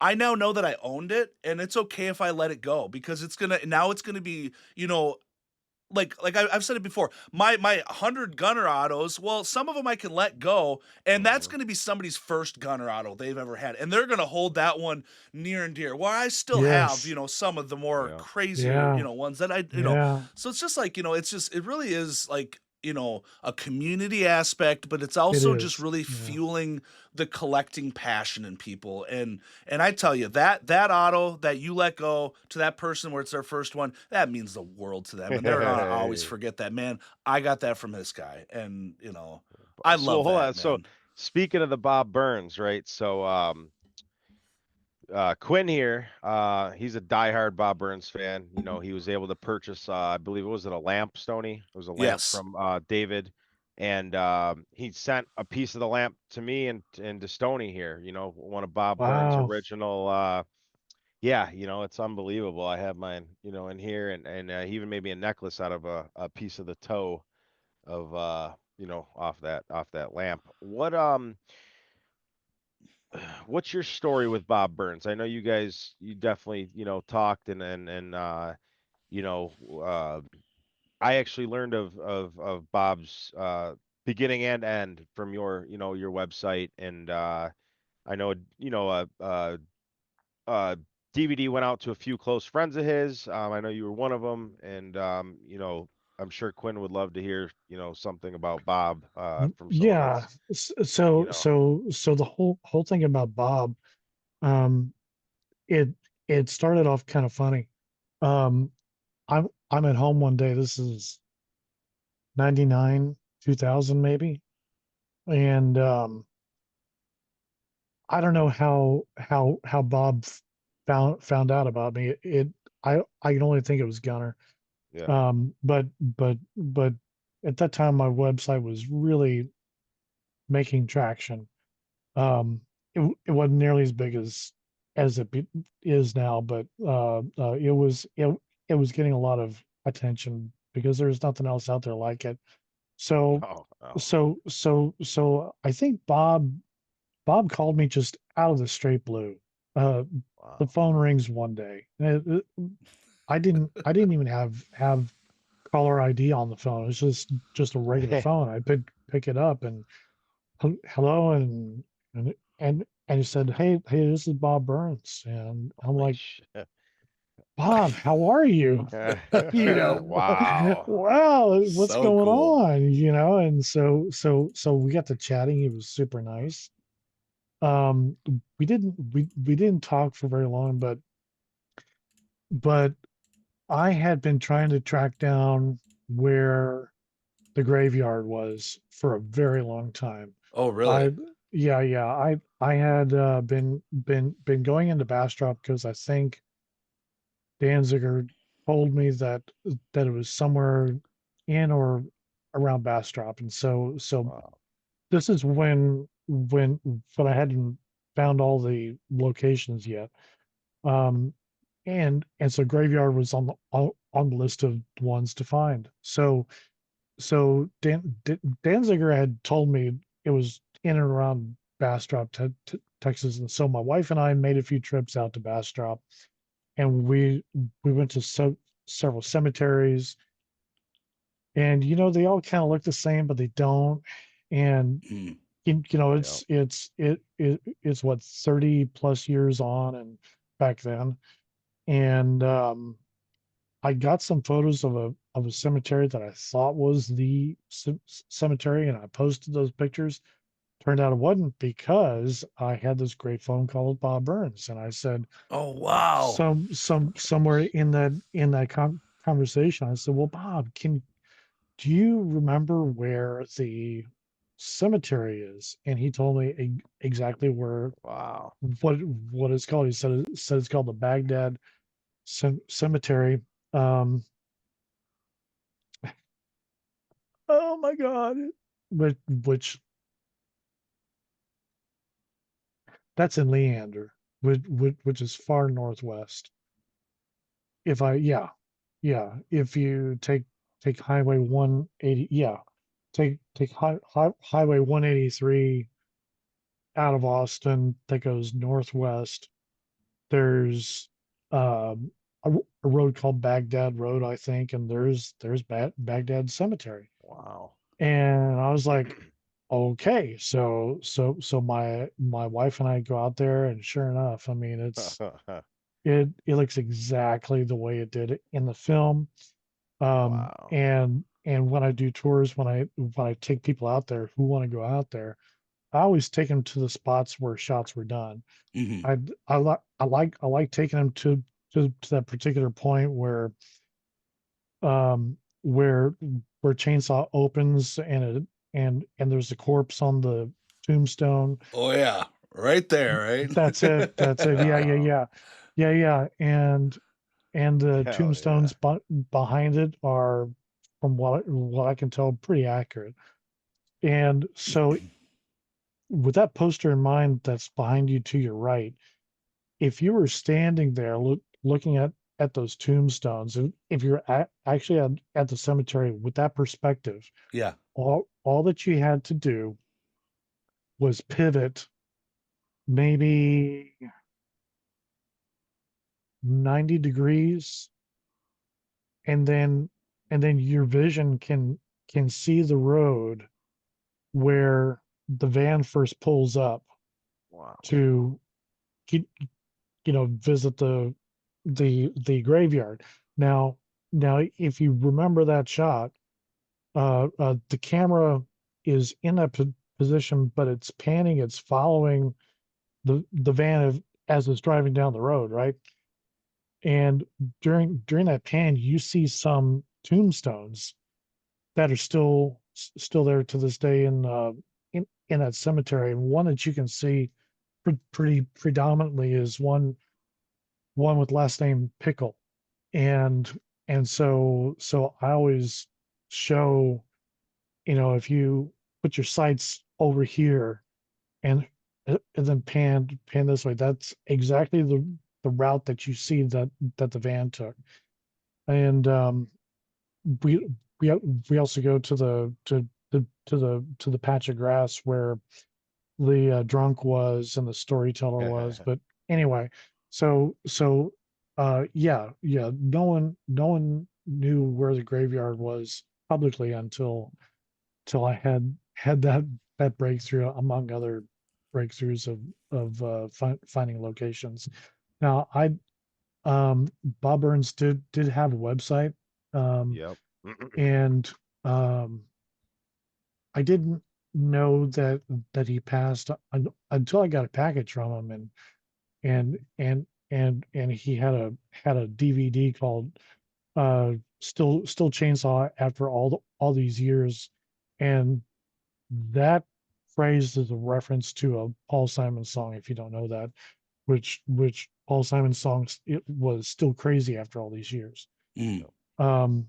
I now know that I owned it and it's okay if I let it go because it's gonna be, like I've said it before, my 100 gunner autos, well, some of them I can let go, and that's going to be somebody's first gunner auto they've ever had, and they're going to hold that one near and dear. Where I still have, some of the more crazier, ones that So it's just like, it really is like, a community aspect, but it's also just really fueling the collecting passion in people. And I tell you, that auto that you let go to that person where it's their first one, that means the world to them. And they're gonna always forget that. Man, I got that from this guy. And I love hold that, on. man. So speaking of the Bob Burns, right? So Quinn here, he's a diehard Bob Burns fan. He was able to purchase, I believe it was a lamp, Stoney. It was a lamp from David, and he sent a piece of the lamp to me and to Stoney here. One of Bob Burns' original. Yeah, it's unbelievable. I have mine, in here, and he even made me a necklace out of a piece of the toe of off that lamp. What's your story with Bob Burns? I know you guys, you definitely, talked you know, uh, I actually learned of Bob's beginning and end from your website, and I know, DVD went out to a few close friends of his. I know you were one of them, and I'm sure Quinn would love to hear, something about Bob from someone Yeah. else. So the whole thing about Bob, um, it it started off kind of funny. Um, I'm at home one day. This is 99, 2000 maybe, and I don't know how Bob found out about me. I can only think it was Gunner. Yeah. But at that time my website was really making traction. It wasn't nearly as big as is now, but it was getting a lot of attention because there's nothing else out there like it. So Oh. so I think Bob called me just out of the straight blue. Uh, the Wow. phone rings one day. I didn't even have caller ID on the phone. It's just a regular phone. I pick it up and hello and he said, hey, this is Bob Burns, and I'm Holy like, shit. Bob, how are you? Wow. Wow, what's So going cool. on? And so we got to chatting. He was super nice. We didn't talk for very long, but I had been trying to track down where the graveyard was for a very long time. Oh, really? I yeah, I had been going into Bastrop because I think Danziger told me that it was somewhere in or around Bastrop, and so Wow. this is when I hadn't found all the locations yet. Um, and so Graveyard was on the list of ones to find. So Danziger had told me it was in and around Bastrop, Texas, and so my wife and I made a few trips out to Bastrop, and we went to several cemeteries, and they all kind of look the same, but they don't. And Mm. it's it's what 30 plus years on, and back then, and I got some photos of a cemetery that I thought was the cemetery, and I posted those pictures. Turned out it wasn't because I had this great phone call with Bob Burns, and I said Oh, wow. somewhere in that conversation, I said, "Well, Bob, do you remember where the cemetery is? And he told me exactly where Wow. what it's called. He said it's called the Baghdad Cemetery. Um, oh my God, which that's in Leander, which is far northwest. If I yeah, if you take Highway 180, yeah, take Highway 183 out of Austin that goes northwest. There's a road called Baghdad Road, I think, and there's Baghdad Cemetery. Wow. And I was like, okay, so my wife and I go out there, and sure enough, I mean, it looks exactly the way it did in the film. Wow. And when I do tours, when I take people out there who want to go out there, I always take them to the spots where shots were done. Hmm. I like taking them to that particular point um where where chainsaw opens, and there's a corpse on the tombstone. Oh yeah, right there, right? That's it. Yeah, yeah, Wow. yeah, yeah, yeah. And the Hell yeah. tombstones behind it are, from what I can tell, pretty accurate. And so, with that poster in mind, that's behind you to your right, if you were standing there looking at those tombstones, if you're actually at the cemetery with that perspective, Yeah. all that you had to do was pivot maybe 90 degrees, and then your vision can see the road where the van first pulls up Wow. to you visit the graveyard. Now now if you remember that shot, the camera is in that position, but it's panning, it's following the van as it's driving down the road, right? And during that pan, you see some tombstones that are still there to this day in that cemetery. And one that you can see pretty predominantly is one with last name Pickle. And so I always show, if you put your sights over here, and then pan this way, that's exactly the route that you see that the van took. And we we also go to the patch of grass where the drunk was and the storyteller was. But anyway, yeah, no one knew where the graveyard was publicly until I had that breakthrough, among other breakthroughs of finding locations. Now, Bob Burns did have a website, um, Yep. and um, I didn't know that he passed until I got a package from him, and he had a DVD called Still Chainsaw After all these years, and that phrase is a reference to a Paul Simon song, if you don't know that, which Paul Simon's songs, it was still crazy after all these years. Mm. Yep. Um,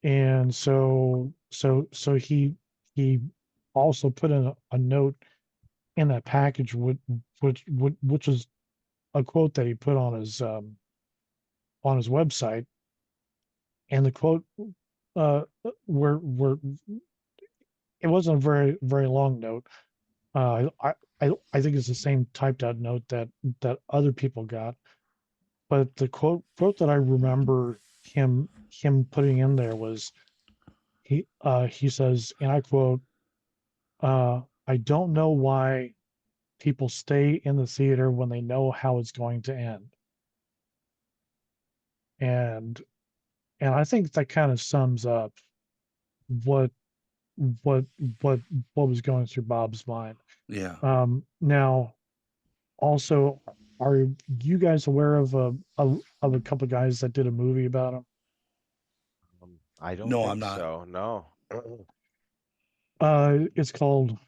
and so he also put in a note in that package, which was a quote that he put on his website. And the quote, were it wasn't a very long note. I think it's the same typed out note that other people got. But the quote that I remember him putting in there was, he says, and I quote, I don't know why people stay in the theater when they know how it's going to end. And and I think that kind of sums up what what what what was going through Bob's mind. Yeah. Now, also, are you guys aware of a couple of guys that did a movie about him? I don't No, I'm think not. so. No. It's called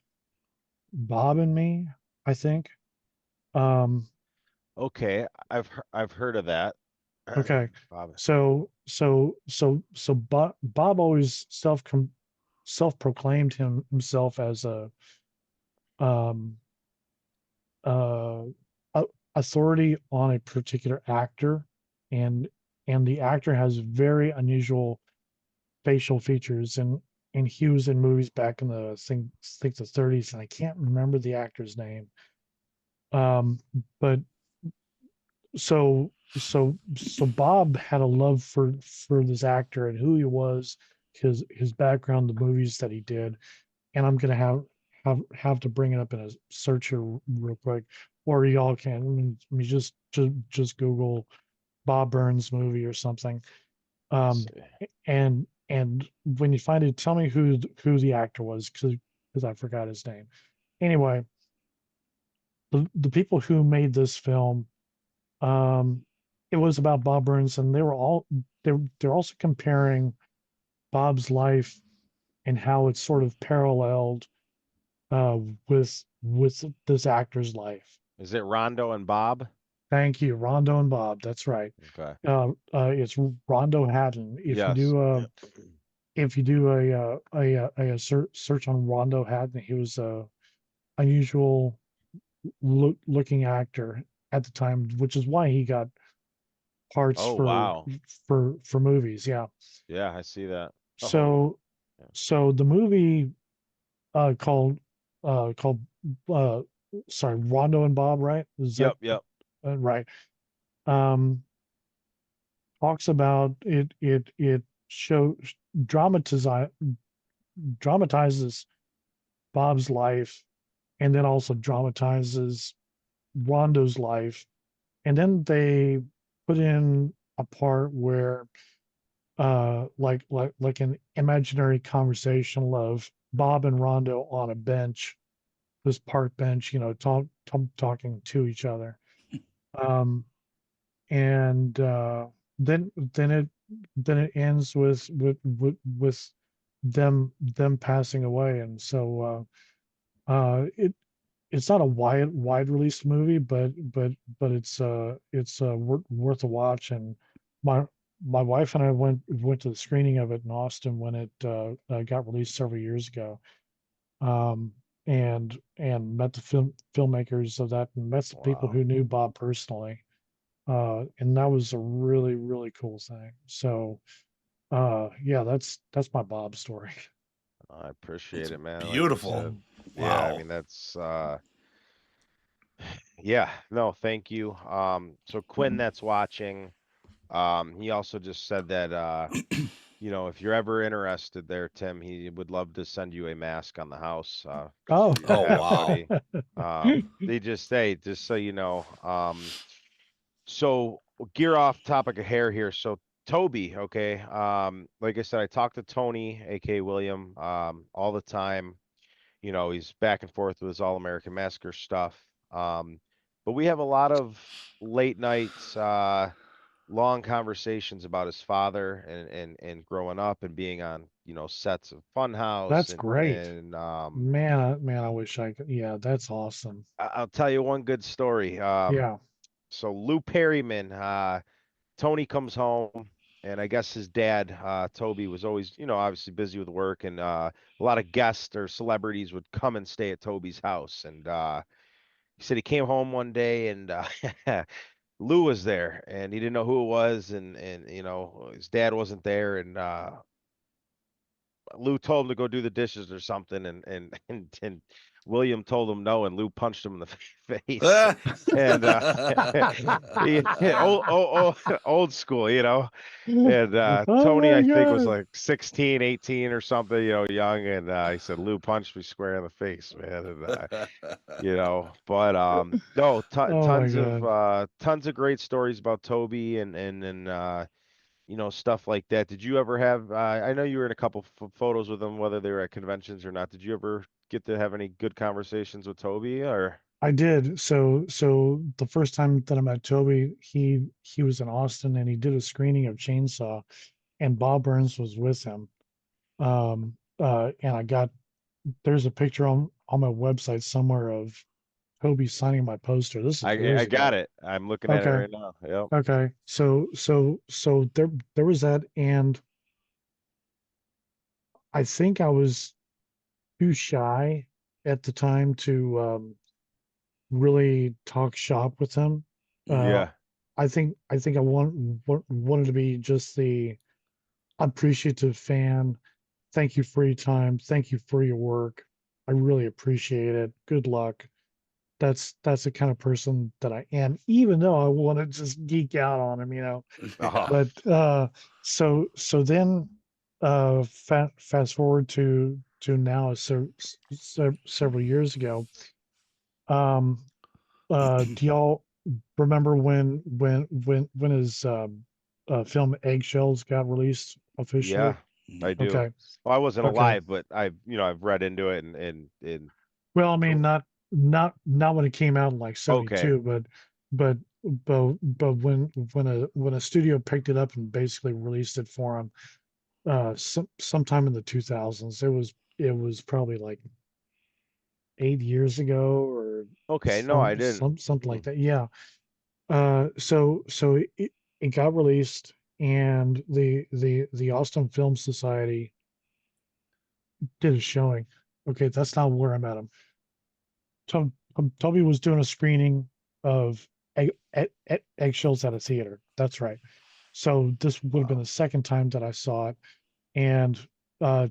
Bob and Me, I think. Um, Okay, I've heard of that. okay. Bob. So Bob always self-proclaimed himself as um uh a authority on a particular actor, and the actor has very unusual facial features, and he was in movies back in the think the 30s, and I can't remember the actor's name. Um, but so Bob had a love for this actor and who he was, his background, the movies that he did, and I'm gonna have to bring it up in a search here real quick, or y'all can just Google Bob Burns movie or something. Let's Um, see. and when you find it, tell me who the actor was, because I forgot his name. Anyway, the people who made this film, um, it was about Bob Burns, and they're also comparing Bob's life and how it's sort of paralleled uh, with this actor's life. Is it Rondo and Bob? Thank you, Rondo and Bob. That's right. Okay. It's Rondo Hatton. Yes. If you do a search on Rondo Hatton, he was a unusual looking actor at the time, which is why he got parts Oh, wow. for movies. Yeah. Yeah, I see that. Oh, So yeah. so the movie called called uh sorry, Rondo and Bob, right? Is that Yep. right? Um, talks about it shows dramatize dramatizes Bob's life, and then also dramatizes Rondo's life, and then they put in a part where like an imaginary conversation of Bob and Rondo on a bench, this park bench, talking to each other. Um, and then it ends with them passing away, and so it's not a wide release movie, but it's worth a watch. And my my wife and I went to the screening of it in Austin when it got released several years ago. Um, and met the filmmakers of that, and met the people Wow. who knew Bob personally. And that was a really cool thing. So yeah, that's my Bob story. I It's appreciate it, man. Like you beautiful. said. Yeah, I Wow. mean that's yeah, no, thank you. So Quinn that's watching, he also just said that if you're ever interested there, Tim, he would love to send you a mask on the house, just Oh, for you to Oh, have, wow. buddy. They just say, just so you know. So gear off topic of hair here. So Toby, okay. Like I said, I talk to Tony, aka William, all the time. He's back and forth with his All American Massacre stuff. But we have a lot of late nights, long conversations about his father and growing up and being on, sets of Funhouse that's and great. and Man, I wish I could. Yeah, that's awesome. I'll tell you one good story. Yeah. So Lou Perryman, Tony comes home, and I guess his dad, Toby, was always, obviously busy with work, and a lot of guests or celebrities would come and stay at Toby's house. And he said he came home one day, and Lou was there, and he didn't know who it was, and his dad wasn't there, and Lou told him to go do the dishes or something, and William told him no, and Lou punched him in the face, and old school, And Oh Tony, my I think, was God. like 16, 18 or something, young, and he said Lou punched me square in the face, man, and but no, Oh my God. tons of great stories about Toby and stuff like that. Did you ever have? I know you were in a couple photos with him, whether they were at conventions or not. Did you ever get to have any good conversations with Toby or? I did. So the first time that I met Toby, he was in Austin, and he did a screening of Chainsaw, and Bob Burns was with him. and there's a picture on my website somewhere of Toby signing my poster. This is years I got ago. it. I'm looking at it Okay. right now. Yep. Okay. So there was that, and I think I was too shy at the time to really talk shop with him. Uh, Yeah. I wanted to be just the appreciative fan. Thank you for your time. Thank you for your work. I really appreciate it. Good luck. That's the kind of person that I am, even though I want to just geek out on him, Oh, But so then fast forward to now, several years ago. Um, do y'all remember when his film Eggshells got released yeah, officially? I do. Okay, Well, I wasn't okay. alive, but I've read into it and Well, I mean, so not when it came out in like okay. 72, but but when a studio picked it up and basically released it for him, sometime in the 2000s, it was probably like 8 years ago or Okay, no, I didn't. something Hmm. like that. Yeah. So it got released, and the Austin Film Society did a showing. Okay, that's not where I met him. Toby was doing a screening of Eggshells at a theater. That's right. So this would have been Wow. the second time that I saw it, and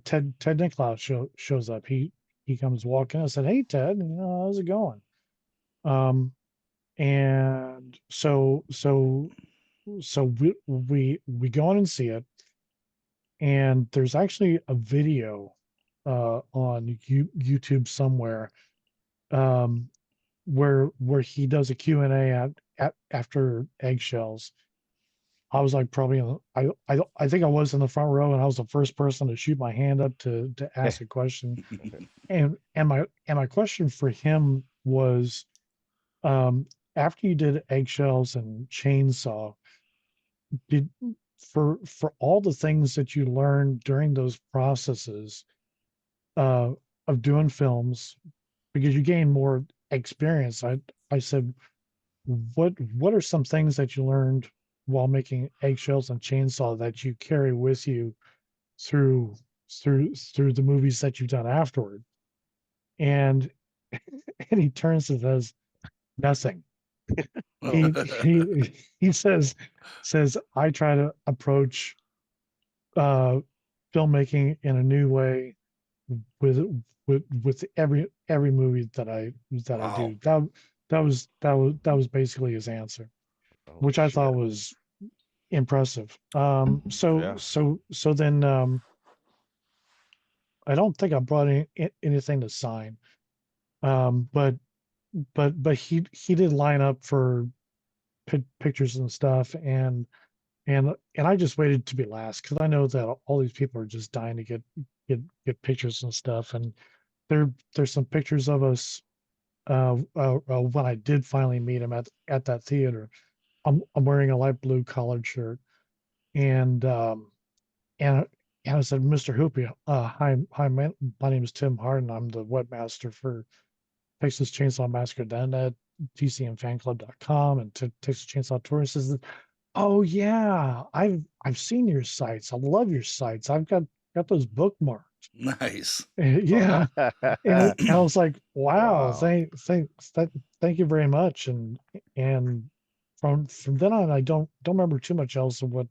Ted Nicklaus shows up. He comes walking. I said, "Hey Ted, how's it going?" Um, and so we go in and see it, and there's actually a video on YouTube somewhere, um, where he does a Q&A after Eggshells. I was like probably I think I was in the front row, and I was the first person to shoot my hand up to ask a question. And my question for him was, um, after you did Eggshells and Chainsaw, did for all the things that you learned during those processes uh, of doing films, because you gain more experience. I said, what are some things that you learned while making Eggshells and Chainsaw that you carry with you through through the movies that you've done afterward? And and he turns and says, nothing. Oh. He says I try to approach uh filmmaking in a new way with with every movie that I Wow. do. That was basically his answer, Oh which I shit. thought was impressive. Yeah. So then I don't think I brought anything to sign. But he did line up for pictures and stuff, and I just waited to be last because I know that all these people are just dying to get pictures and stuff. And there's some pictures of us when I did finally meet him at that theater. I'm wearing a light blue collared shirt, and and and I said, Mr. Hoopy, hi, my name is Tim Harden. I'm the webmaster for Texas Chainsaw Masacre then at TCMFanclub.com and Texas Chainsaw Tour. He says, "Oh yeah, I've seen your sites. I love your sites. I've got those bookmarked." Nice. Yeah, and I was like, "Wow, Wow. thank you very much." And from then on, I don't remember too much else of what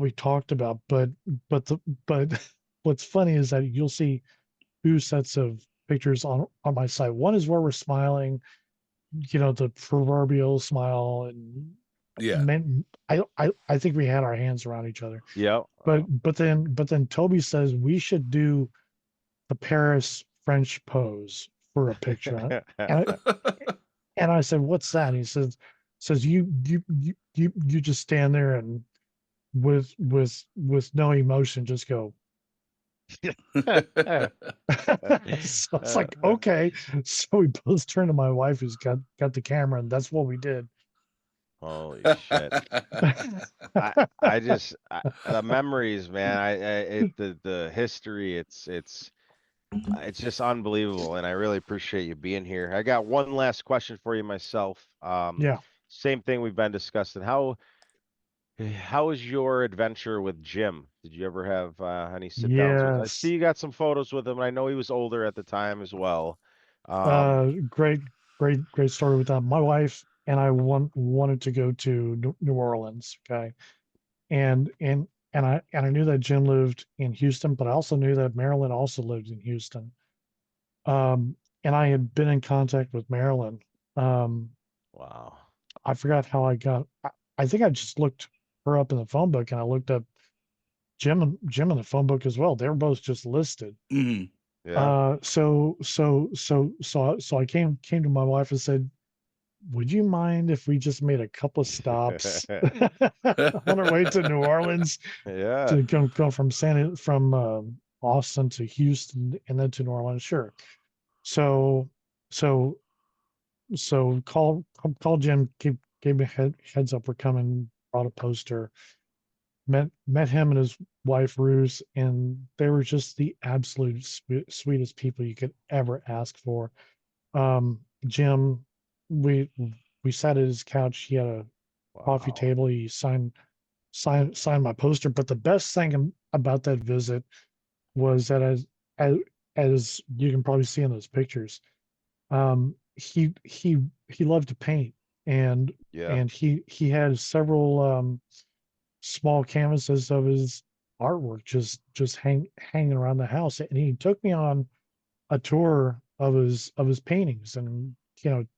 we talked about. But what's funny is that you'll see two sets of pictures on my site. One is where we're smiling, the proverbial smile, and Yeah. meant I think we had our hands around each other. Yep. But then Toby says we should do the Paris French pose for a picture. And and I said, "What's that?" And he says you just stand there and with no emotion just go. So it's like, okay. So we both turned to my wife who's got the camera, and that's what we did. Holy shit. I just the memories, man. The history. It's just unbelievable, and I really appreciate you being here. I got one last question for you myself. Yeah. Same thing we've been discussing. How was your adventure with Jim? Did you ever have any sit downs with? I see Yes. you got some photos with him. I know he was older at the time as well. Um, Great story with that. My wife and I wanted to go to New Orleans. Okay. And I knew that Jim lived in Houston, but I also knew that Marilyn also lived in Houston. And I had been in contact with Marilyn. Um, wow. I forgot how I think I just looked her up in the phone book and I looked up Jim in the phone book as well. They were both just listed. Mhm. Yeah. So I came to my wife and said, would you mind if we just made a couple of stops on our way to New Orleans Yeah. to go from Austin to Houston and then to New Orleans? Sure. So so so call Jim, gave me heads up, we're coming, brought a poster, met him and his wife Ruth, and they were just the absolute sweetest people you could ever ask for. Jim, we we sat at his couch. He had a coffee Wow. table. He signed my poster. But the best thing about that visit was that as as you can probably see in those pictures, he loved to paint, and Yeah. and he had several small canvases of his artwork just hanging around the house, and he took me on a tour of his paintings, and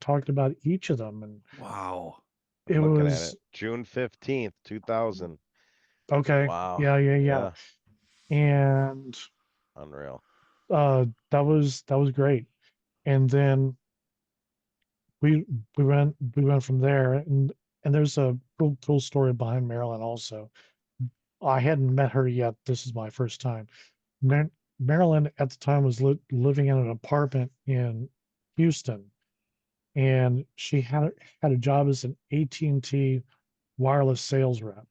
talked about each of them, and Wow. it I'm looking at it. was June 15th, 2000. okay. Wow. Yeah. Yeah. And Unreal. that was great. And then we we went from there, and there's a cool story behind Marilyn also. I hadn't met her yet. This is my first time. Mar- Marilyn at the time was living in an apartment in Houston, and she had a job as an AT&T wireless sales rep.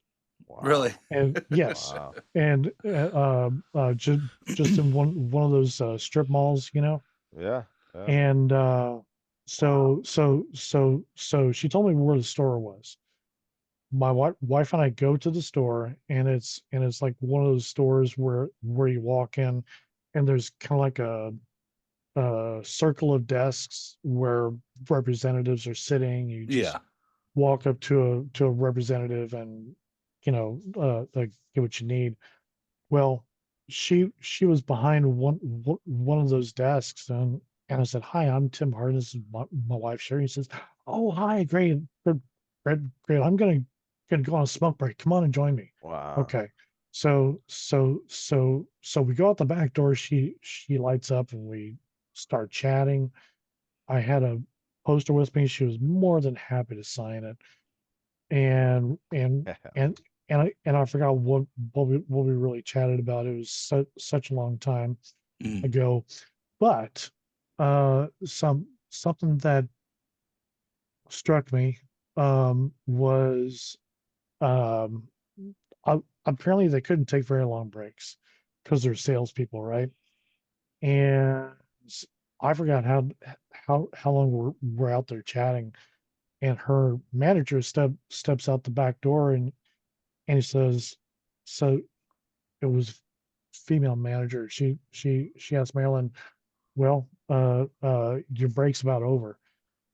Really? Wow. And yes, Wow. and just in one of those strip malls, Yeah. Yeah. and Wow. so she told me where the store was. My wife and I go to the store, and it's like one of those stores where you walk in, and there's kind of like a circle of desks where representatives are sitting. You just Yeah. walk up to a representative and like get what you need. Well, she was behind one of those desks, and I said, "Hi, I'm Tim Harden. This is my wife Sherry." He says, "Oh, hi, great, great. I'm gonna go on a smoke break. Come on and join me." Wow. Okay. So we go out the back door. She lights up, and we start chatting. I had a poster with me. She was more than happy to sign it. And and and and I forgot what we really chatted about. It was such a long time Mhm. ago. But something that struck me was um apparently they couldn't take very long breaks because they're salespeople, right? And I forgot how long we're out there chatting, and her manager steps out the back door, and he says, so it was female manager. She asked Marilyn, well, your break's about over.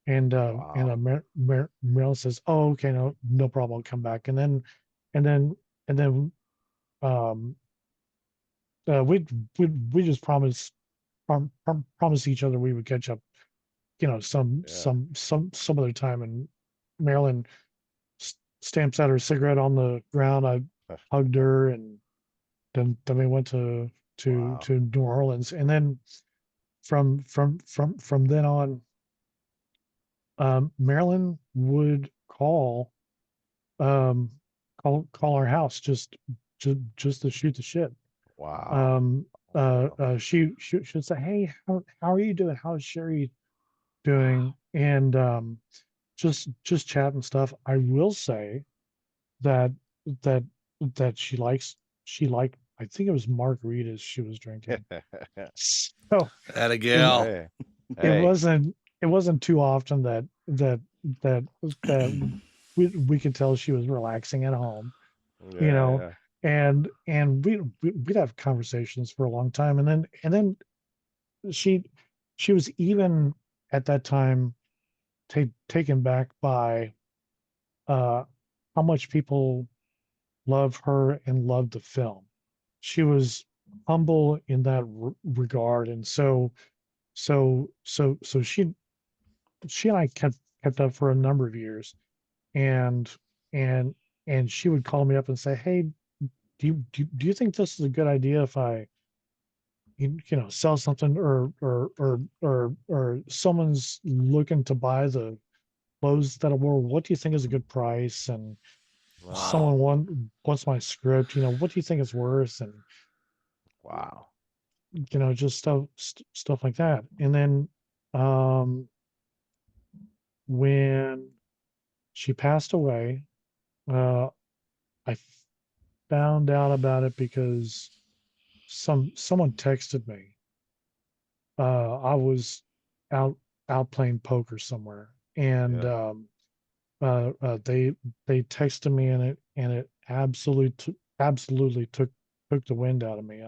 And Wow. Marilyn says, oh, okay, no problem. I'll come back. And then, and then, um, we just promised each other we would catch up, Yeah. some other time. And Marilyn stamps out her cigarette on the ground. I hugged her, and then we went Wow. to New Orleans, and then from then on, Marilyn would um, call our house just to shoot the shit. Wow. Um, Unreal. she would say, "Hey, how are you doing? How's Sherry Wow. doing?" And just chat and stuff. I will say that that that she liked, I think it was margaritas she was drinking. So At a it, gal. Hey, it hey, wasn't too often that we could tell she was relaxing at home, you yeah, know, yeah, and we'd have conversations for a long time, and then she she was even at that time taken back by uh how much people love her and love the film. She was humble in that regard, and so she and I kept up for a number of years, and and and she would call me up and say, "Hey, do you think this is a good idea if I sell something, or someone's looking to buy the clothes that I wore? What do you think is a good price? And wow, someone wants my script. What do you think it's worth?" And wow, just stuff like that. And then um, when she passed away, uh, I found out about it because someone texted me. I was out out playing poker somewhere, and yeah, they texted me, and it absolutely took the wind out of me.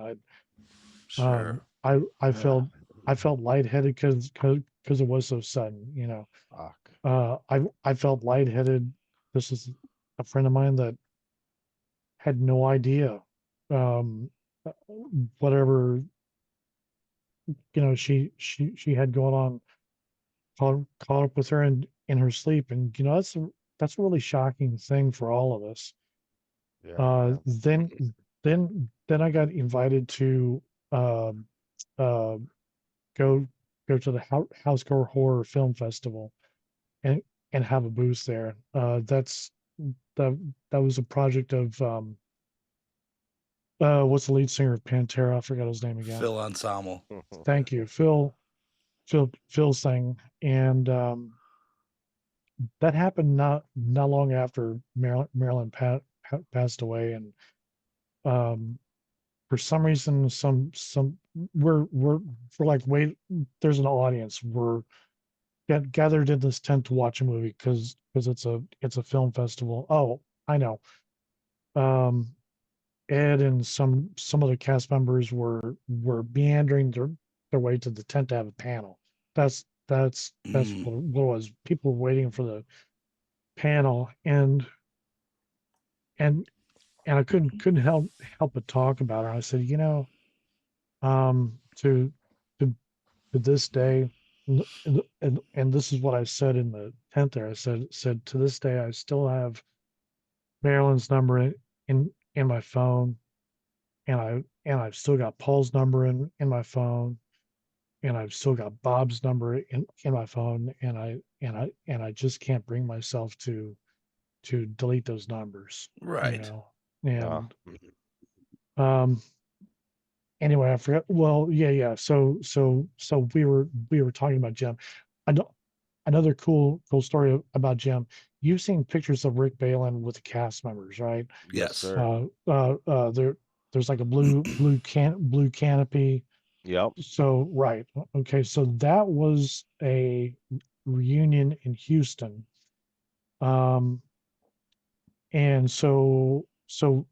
Sure. I yeah, felt lightheaded because it was so sudden. fuck, I felt lightheaded. This is a friend of mine that had no idea, um, uh, whatever she had going on, caught up with her in her sleep, and that's a really shocking thing for all of us. yeah, Uh, yeah, then then I got invited to um, uh, go go to the Housecore Horror Film Festival, and have a booth there. That that was a project of what's the lead singer of Pantera? I forgot his name again. Phil Ensemble. Thank you, Phil's thing, and that happened not long after Marilyn passed away, and um, for some reason, we're like, wait, there's an audience. We're gathered in this tent to watch a movie because it's a film festival. Oh, I know. Um, Ed and some other cast members were meandering their way to the tent to have a panel. That's Mm. what it was. People were waiting for the panel, and and I couldn't help but talk about her. I said, to to this day, and this is what I said in the tent there. I said to this day, I still have Marilyn's number in my phone, and I've still got Paul's number in my phone, and I've still got Bob's number in my phone, and I just can't bring myself to delete those numbers, Right. no, and um anyway, I forgot. Well, yeah. So we were talking about Jim. I know another cool story about Jim. You've seen pictures of Rick Balin with the cast members, right? yes, Yes. sir, There's like a blue canopy. yep, So right, okay. So that was a reunion in Houston. Um, and so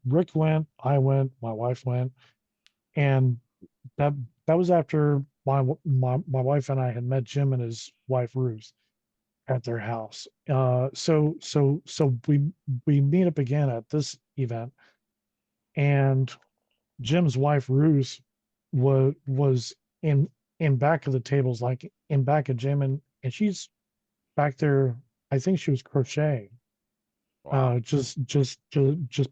Rick went, I went, my wife went, and that that was after my wife and I had met Jim and his wife Ruth at their house. So we meet up again at this event, and Jim's wife Ruth was in back of the tables, like in back of Jim, and she's back there. I think she was crocheting, wow, just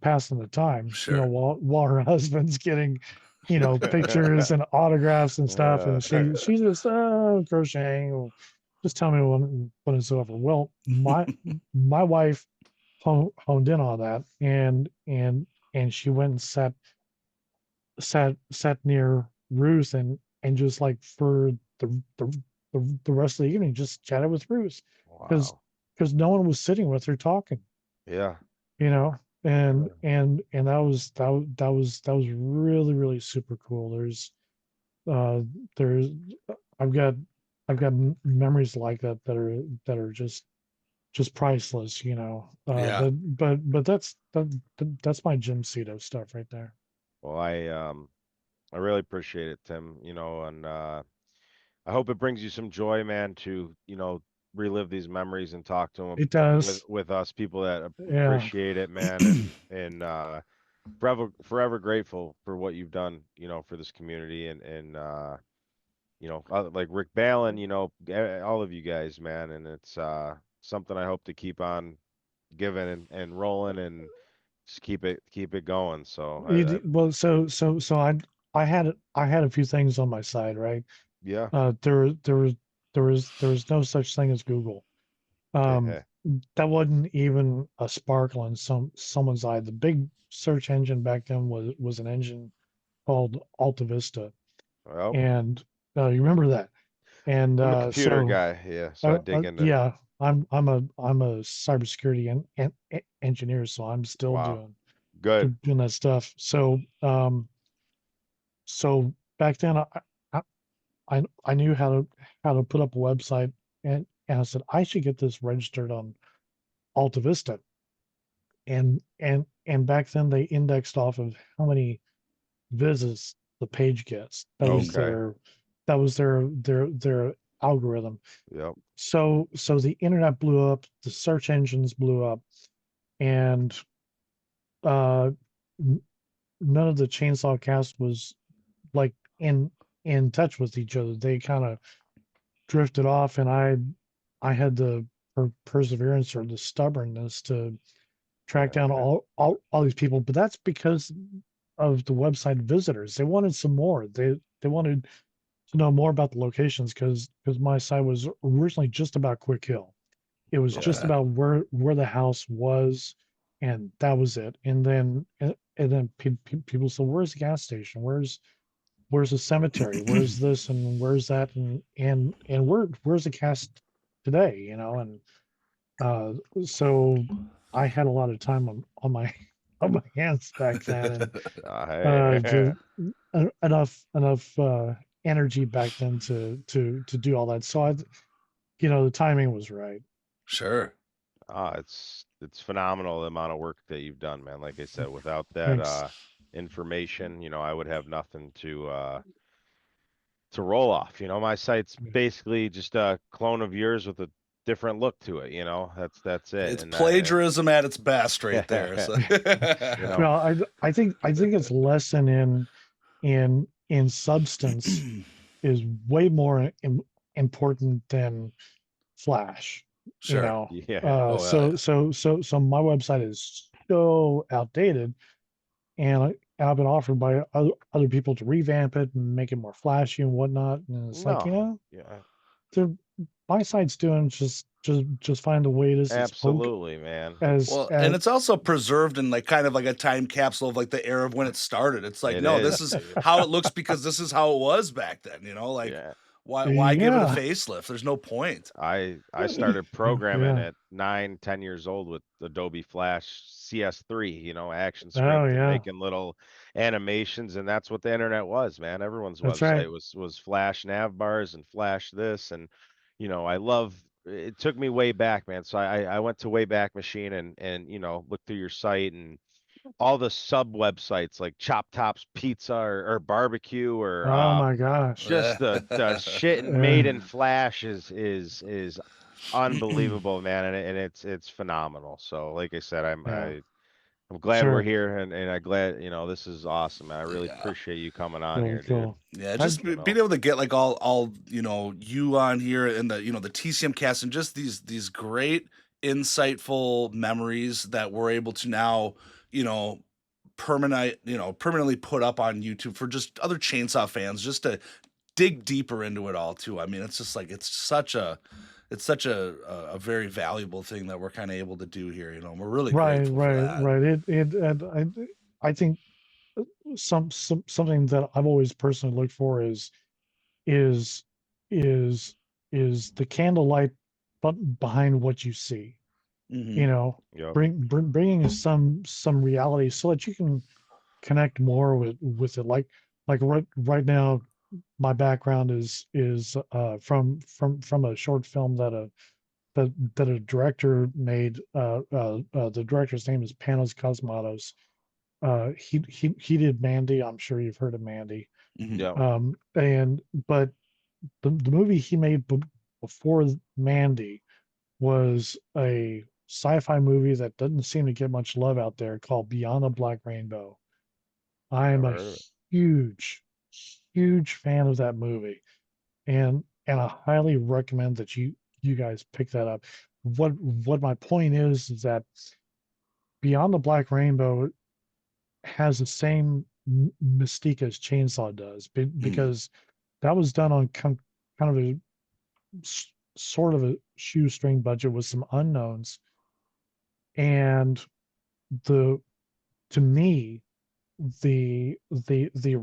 passing the time, Sure. while her husband's getting, pictures and autographs and stuff, and she's just crocheting. Or just tell me when it's over. Well, my wife honed in on that, and she went and sat near Ruth, and just like for the rest of the evening just chatted with Ruth, because wow, because no one was sitting with her talking, Yeah. you know, and Yeah. that was really, really super cool. Uh there's I've got memories like that are just priceless, you know. Yeah. But that's my Jim Cito stuff right there. Well, I really appreciate it, Tim, and I hope it brings you some joy, man, to, relive these memories and talk to them It with does. us, people that Yeah. appreciate it, man, and forever grateful for what you've done, for this community and like Rick Balin, all of you guys, man, and it's something I hope to keep on giving and rolling and just keep it going. So Well, I had a few things on my side, right? yeah, There was no such thing as Google. Um, yeah, that wasn't even a sparkle in someone's eye. The big search engine back then was an engine called Alta Vista, well, and you remember that. And I'm a computer guy, yeah, so I dig into yeah, I'm a cybersecurity engineer, so I'm still wow, good, doing that stuff. So back then I I knew how to put up a website, and I said I should get this registered on Alta Vista. And back then they indexed off of how many visits the page gets. okay, That was their algorithm. yep, So the internet blew up, the search engines blew up, and uh n- none of the chainsaw cast was like in touch with each other. They kind of drifted off, and I had the perseverance or the stubbornness to track down yeah, all these people. But that's because of the website visitors. They wanted some more. They wanted to know more about the locations because my site was originally just about Quick Hill. It was just okay, Yeah. about where the house was, and that was it. And then people said, "Where's the gas station? Where's the cemetery? Where's this and where's that and where's the cast today?" You know, and uh, so I had a lot of time on my on my hands back then, and hey, just enough energy back then to do all that. So the timing was right. Sure. it's phenomenal the amount of work that you've done, man. Like I said, without that Thanks. information, I would have nothing to roll off. My site's basically just a clone of yours with a different look to it. That's it. It's And plagiarism at its best right there. So. you know, Well, I think it's lesson in substance is way more important than flash. You Sure. know, yeah, Oh, hell yeah. so my website is so outdated, and I've been offered by other people to revamp it and make it more flashy and whatnot. And it's like, no, yeah, the my site's doing just fine the way it is. It's poke absolutely, man. Well, and as it's also preserved in like kind of like a time capsule of like the era of when it started. It's like, It no, this is. is how it looks because this is how it was back then, like Yeah. why give it a yeah. facelift? There's no point. I started programming Yeah. at 9, 10 years old with Adobe Flash CS3, action Oh script and yeah. making little animations, and that's what the internet was, man. Everyone's That's right. website was Flash nav bars and Flash this, and I love. It took me way back, man. So I went to Wayback Machine and looked through your site and all the sub websites like Chop Tops Pizza or barbecue or Oh my gosh. just the shit made in Flash is unbelievable, man, and it's phenomenal. So, like I said, Yeah. I'm glad we're Sure. here, and I glad this is awesome, man. I really Yeah. appreciate you coming on Very here, dude. cool. Yeah, I just being able to get like all you on here and the TCM cast and just these great insightful memories that we're able to now you know permanently put up on YouTube for just other chainsaw fans just to dig deeper into it all too. I mean, it's just like it's such a very valuable thing that we're kind of able to do here. We're really grateful for that. right. It and I think something that I've always personally looked for is is is the candlelight behind what you see. Mhm. You know, Yep. bringing some reality so that you can connect more with it. Like right now, my background is from a short film that a director made. The director's name is Panos Cosmatos. He did Mandy. I'm sure you've heard of Mandy. Mhm. Yep. And but the movie he made before Mandy was a sci-fi movie that doesn't seem to get much love out there called Beyond the Black Rainbow. I am Never a heard of it. huge, huge fan of that movie, and I highly recommend that you guys pick that up. What my point is that Beyond the Black Rainbow has the same mystique as Chainsaw does, Mhm. because that was done on kind of a sort of a shoestring budget with some unknowns, and the to me the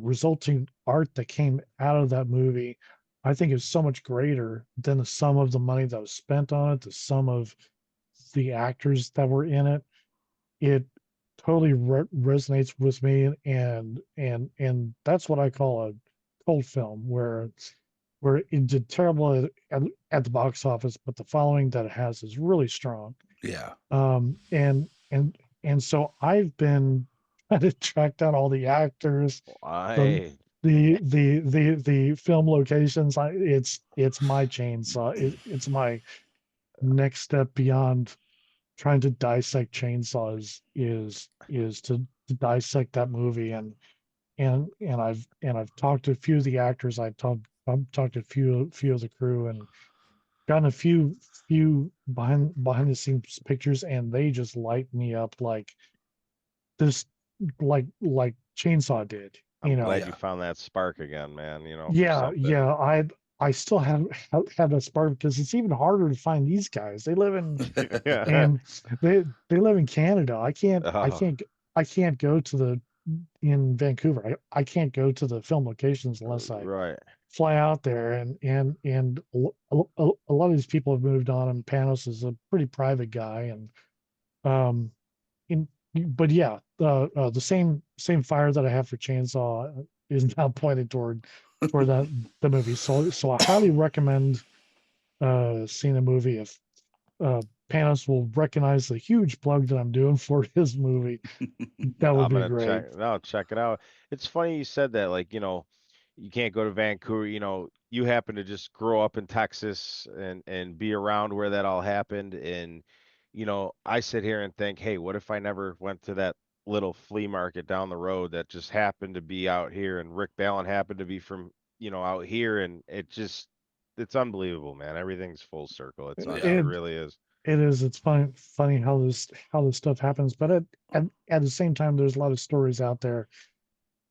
resulting art that came out of that movie, I think, is so much greater than the sum of the money that was spent on it, the sum of the actors that were in it. It totally resonates with me, and that's what I call a cult film, where it did terrible at the box office, but the following that it has is really strong. Yeah. Um, and and and so I've been trying to track down all the actors, the I the film locations. It's my chainsaw. It's my next step beyond trying to dissect chainsaws is to dissect that movie, and I've talked to a few of the actors. I've talked to a few of the crew, and gotten a few behind the scenes pictures, and they just light me up like this, like Chainsaw did. I'm You glad know, you Yeah. found that spark again, man. You know, for yeah, something. yeah. I still have that spark because it's even harder to find these guys. They live in Yeah. and they live in Canada. Oh, I can't go to the in Vancouver. I can't go to the film locations unless I right. fly out there, and a lot of these people have moved on, and Panos is a pretty private guy, and um in but yeah, the same fire that I have for Chainsaw is now pointed toward that the movie. So I highly recommend seeing the movie if uh Panos will recognize the huge plug that I'm doing for his movie. That would I'm be gonna great. check it out. It's funny you said that, like, you know, you can't go to Vancouver, you know, you happen to just grow up in Texas and be around where that all happened. And, you know, I sit here and think, hey, what if I never went to that little flea market down the road that just happened to be out here, and Rick Ballin happened to be from, you know, out here, and it's unbelievable, man. Everything's full circle. It Yeah. It really is. it is. It's funny how this stuff happens, but at the same time, there's a lot of stories out there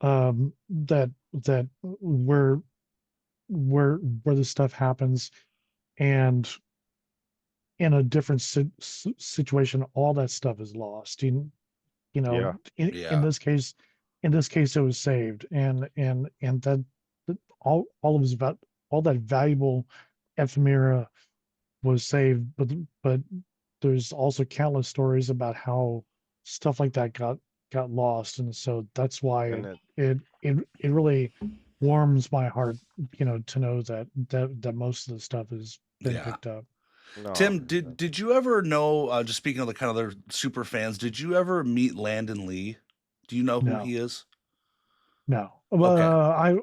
that where this stuff happens, and in a different situation, all that stuff is lost. You know, Yeah. in Yeah. this case, it was saved, and that all of his all that valuable ephemera was saved, but there's also countless stories about how stuff like that got lost, and so that's why And it, it really warms my heart, to know that most of the stuff has been Yeah. picked up. no, Tim, did you ever know, just speaking of the kind of their super fans, did you ever meet Landon Lee? Do you know who No, he is? no. Okay. Well,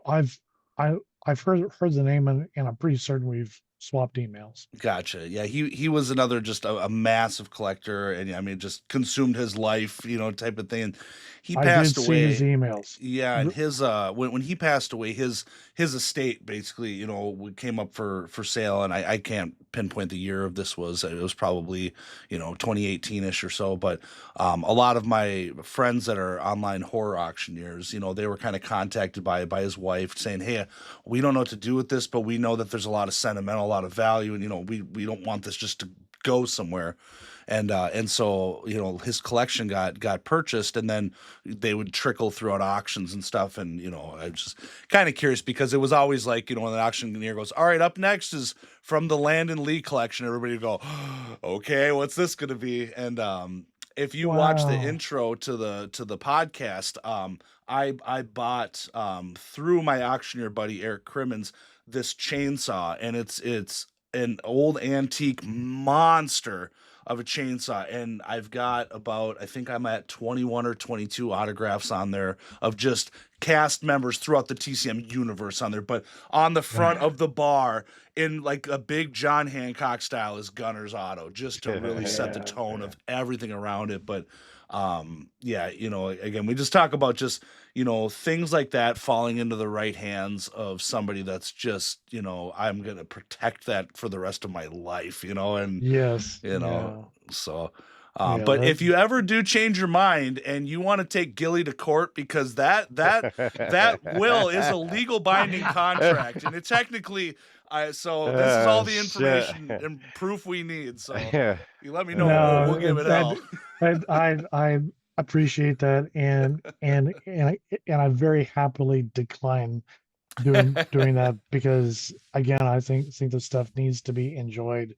I I've heard the name, and I'm pretty certain we've swapped emails. Gotcha. Yeah, he was another just a massive collector, and I mean, just consumed his life, type of thing. And he I did passed see his away. emails. Yeah, and his when he passed away, his estate basically, came up for sale, and I can't pinpoint the year of this was. It was probably 2018ish or so. But a lot of my friends that are online horror auctioneers, they were kind of contacted by his wife saying, "Hey, we don't know what to do with this, but we know that there's a lot of sentimental, a lot of value, and we don't want this just to go somewhere." and so his collection got purchased, and then they would trickle throughout auctions and stuff. And I was just kind of curious because it was always like when the auctioneer goes, "All right, up next is from the Landon Lee collection," everybody would go, "Okay, what's this gonna be?" And if you watch the Wow. intro to the podcast, I bought through my auctioneer buddy Eric Crimmins this chainsaw, and it's an old antique monster of a chainsaw, and I've got about, I think I'm at 21 or 22 autographs on there of just cast members throughout the TCM universe on there. But on the front of the bar, in like a big John Hancock style, is Gunner's Auto, just to really set the Yeah. tone of everything around it. But yeah, again, we just talk about just things like that falling into the right hands of somebody that's just I'm gonna protect that for the rest of my life, and Yes. so Yeah. but if you ever do change your mind and you want to take Gilly to court, because that will is a legal binding contract, and it technically so this is all the information and proof we need. So you let me know, we'll give it hell. I appreciate that, and I very happily decline doing that, because again, I think this stuff needs to be enjoyed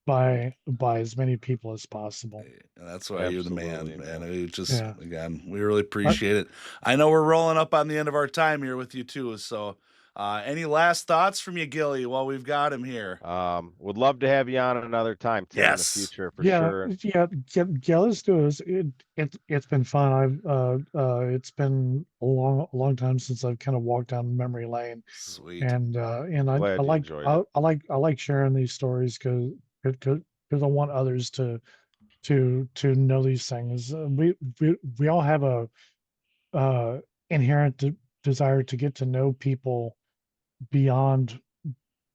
by as many people as possible. And that's why you're the man, Absolutely, and man. it just Yeah. again, we really appreciate it. I know we're rolling up on the end of our time here with you too, so any last thoughts from you, Gilly, while we've got him here? Would love to have you on another time, Tim, in the Yes. future for Yeah, sure. yeah, let's do this. It's been fun. It's been a long time since I've kind of walked down memory lane, Sweet. and I Glad you like enjoyed it. I like sharing these stories because I want others to know these things. We all have a inherent desire to get to know people beyond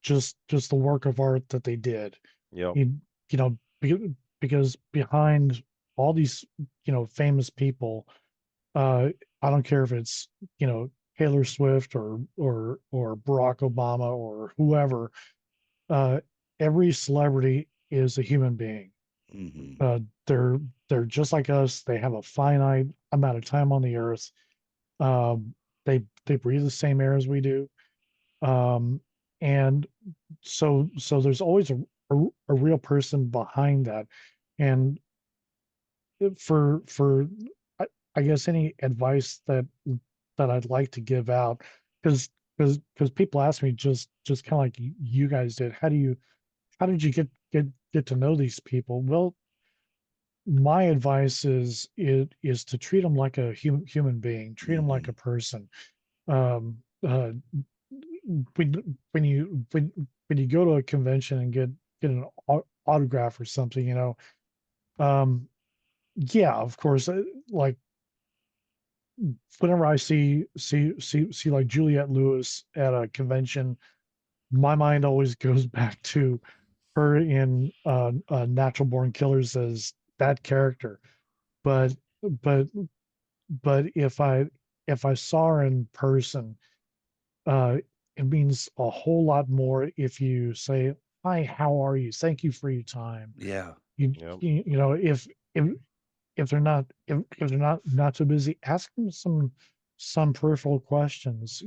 just the work of art that they did. Yep. You know, because behind all these famous people, I don't care if it's Taylor Swift or Barack Obama or whoever. uh, every celebrity is a human being. Mm-hmm. They're just like us. They have a finite amount of time on the earth. Um, they breathe the same air as we do. Um, and so there's always a real person behind that. And for I guess any advice that I'd like to give out, because people ask me just kind of like you guys did, how did you get to know these people? Well, my advice is to treat them like a human being, treat them like a person. Um, uh, when you go to a convention and get an autograph or something, yeah, of course, like whenever I see like Juliette Lewis at a convention, my mind always goes back to her in Natural Born Killers as that character. But but if I saw her in person, uh, it means a whole lot more if you say, "Hi, how are you? Thank you for your time." Yeah. Yep. If if they're not so busy, ask them some peripheral questions.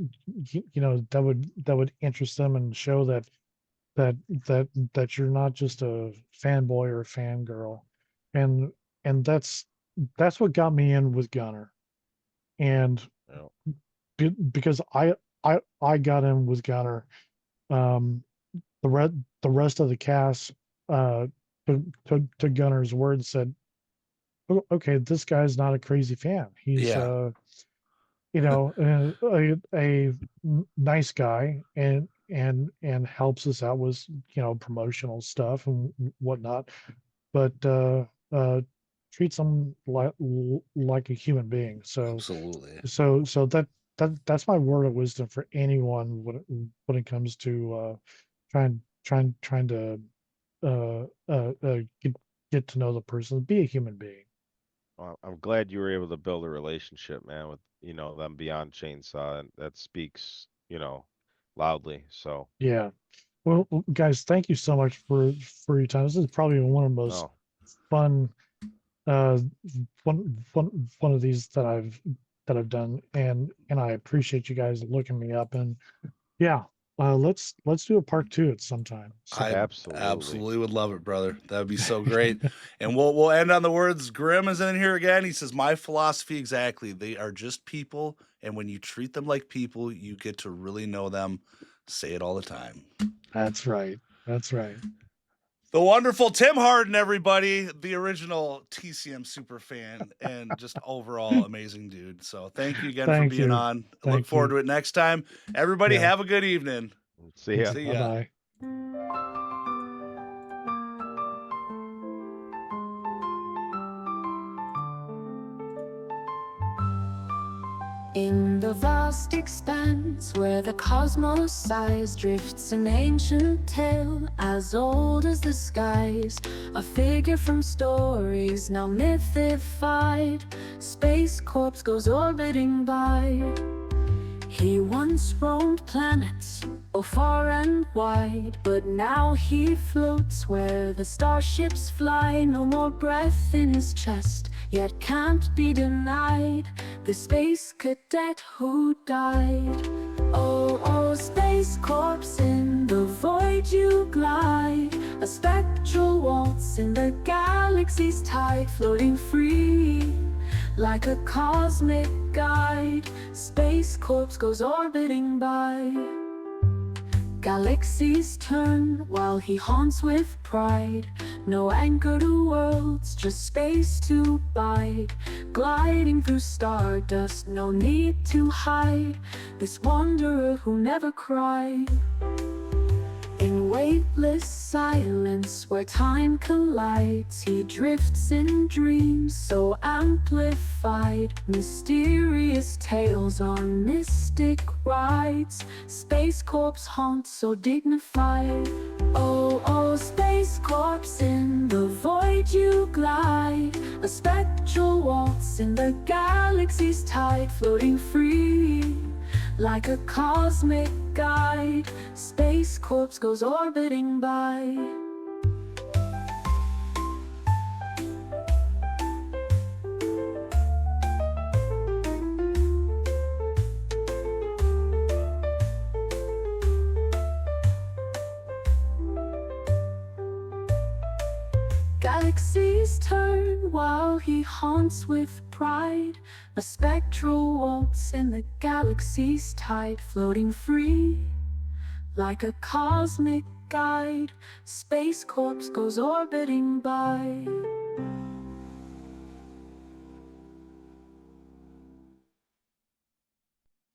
That would interest them and show that that you're not just a fanboy or a fangirl. And that's what got me in with Gunner. And Yep. because I got in with Gunner, um, the rest of the cast, to Gunner's words, said, okay, this guy's not a crazy fan. He's Yeah. a nice guy, and helps us out with promotional stuff and whatnot, but treats them like a human being. Absolutely. So that's my word of wisdom for anyone when it comes to trying to get to know the person. Be a human being. Well, I'm glad you were able to build a relationship, man, with them beyond Chainsaw, and that speaks loudly. So Yeah. Well, guys, thank you so much for your time. This is probably one of the most no, fun one of these that I've done, and I appreciate you guys looking me up. And yeah, let's do a part 2 at some time. So, I Absolutely. absolutely would love it, brother. That would be so great. And we'll end on the words. Grim is in here again. He says, "My philosophy exactly. They are just people, and when you treat them like people, you get to really know them." Say it all the time. that's right. That's right. The wonderful Tim Harden, everybody, the original TCM super fan, and just overall amazing dude. So thank you again for Thank being you. on. I Thank look forward you. to it next time. Everybody, Yeah. have a good evening. See ya. See ya. Bye-bye. In the vast expanse where the cosmos sighs, drifts an ancient tale as old as the skies. A figure from stories now mythified, Space Corpse goes orbiting by. He once roamed planets, both far and wide, but now he floats where the starships fly. No more breath in his chest, yet can't be denied the space cadet who died. Oh, oh, Space Corpse, in the void you glide, a spectral waltz in the galaxy's tide, floating free like a cosmic guide. Space Corpse goes orbiting by. Galaxies turn while he haunts with pride. No anchor to worlds, just space to bide. Gliding through stardust, no need to hide. This wanderer who never cried. In weightless silence where time collides, he drifts in dreams so amplified. Mysterious tales on mystic rides. Space Corpse haunts so dignified. Oh, oh, Space Corpse, in the void you glide, a spectral waltz in the galaxy's tide, floating free like a cosmic guide. Space Corpse goes orbiting by. Galaxies turn while he haunts with pride. A spectral waltz in the galaxy's tide, floating free like a cosmic guide. Space Corpse goes orbiting by.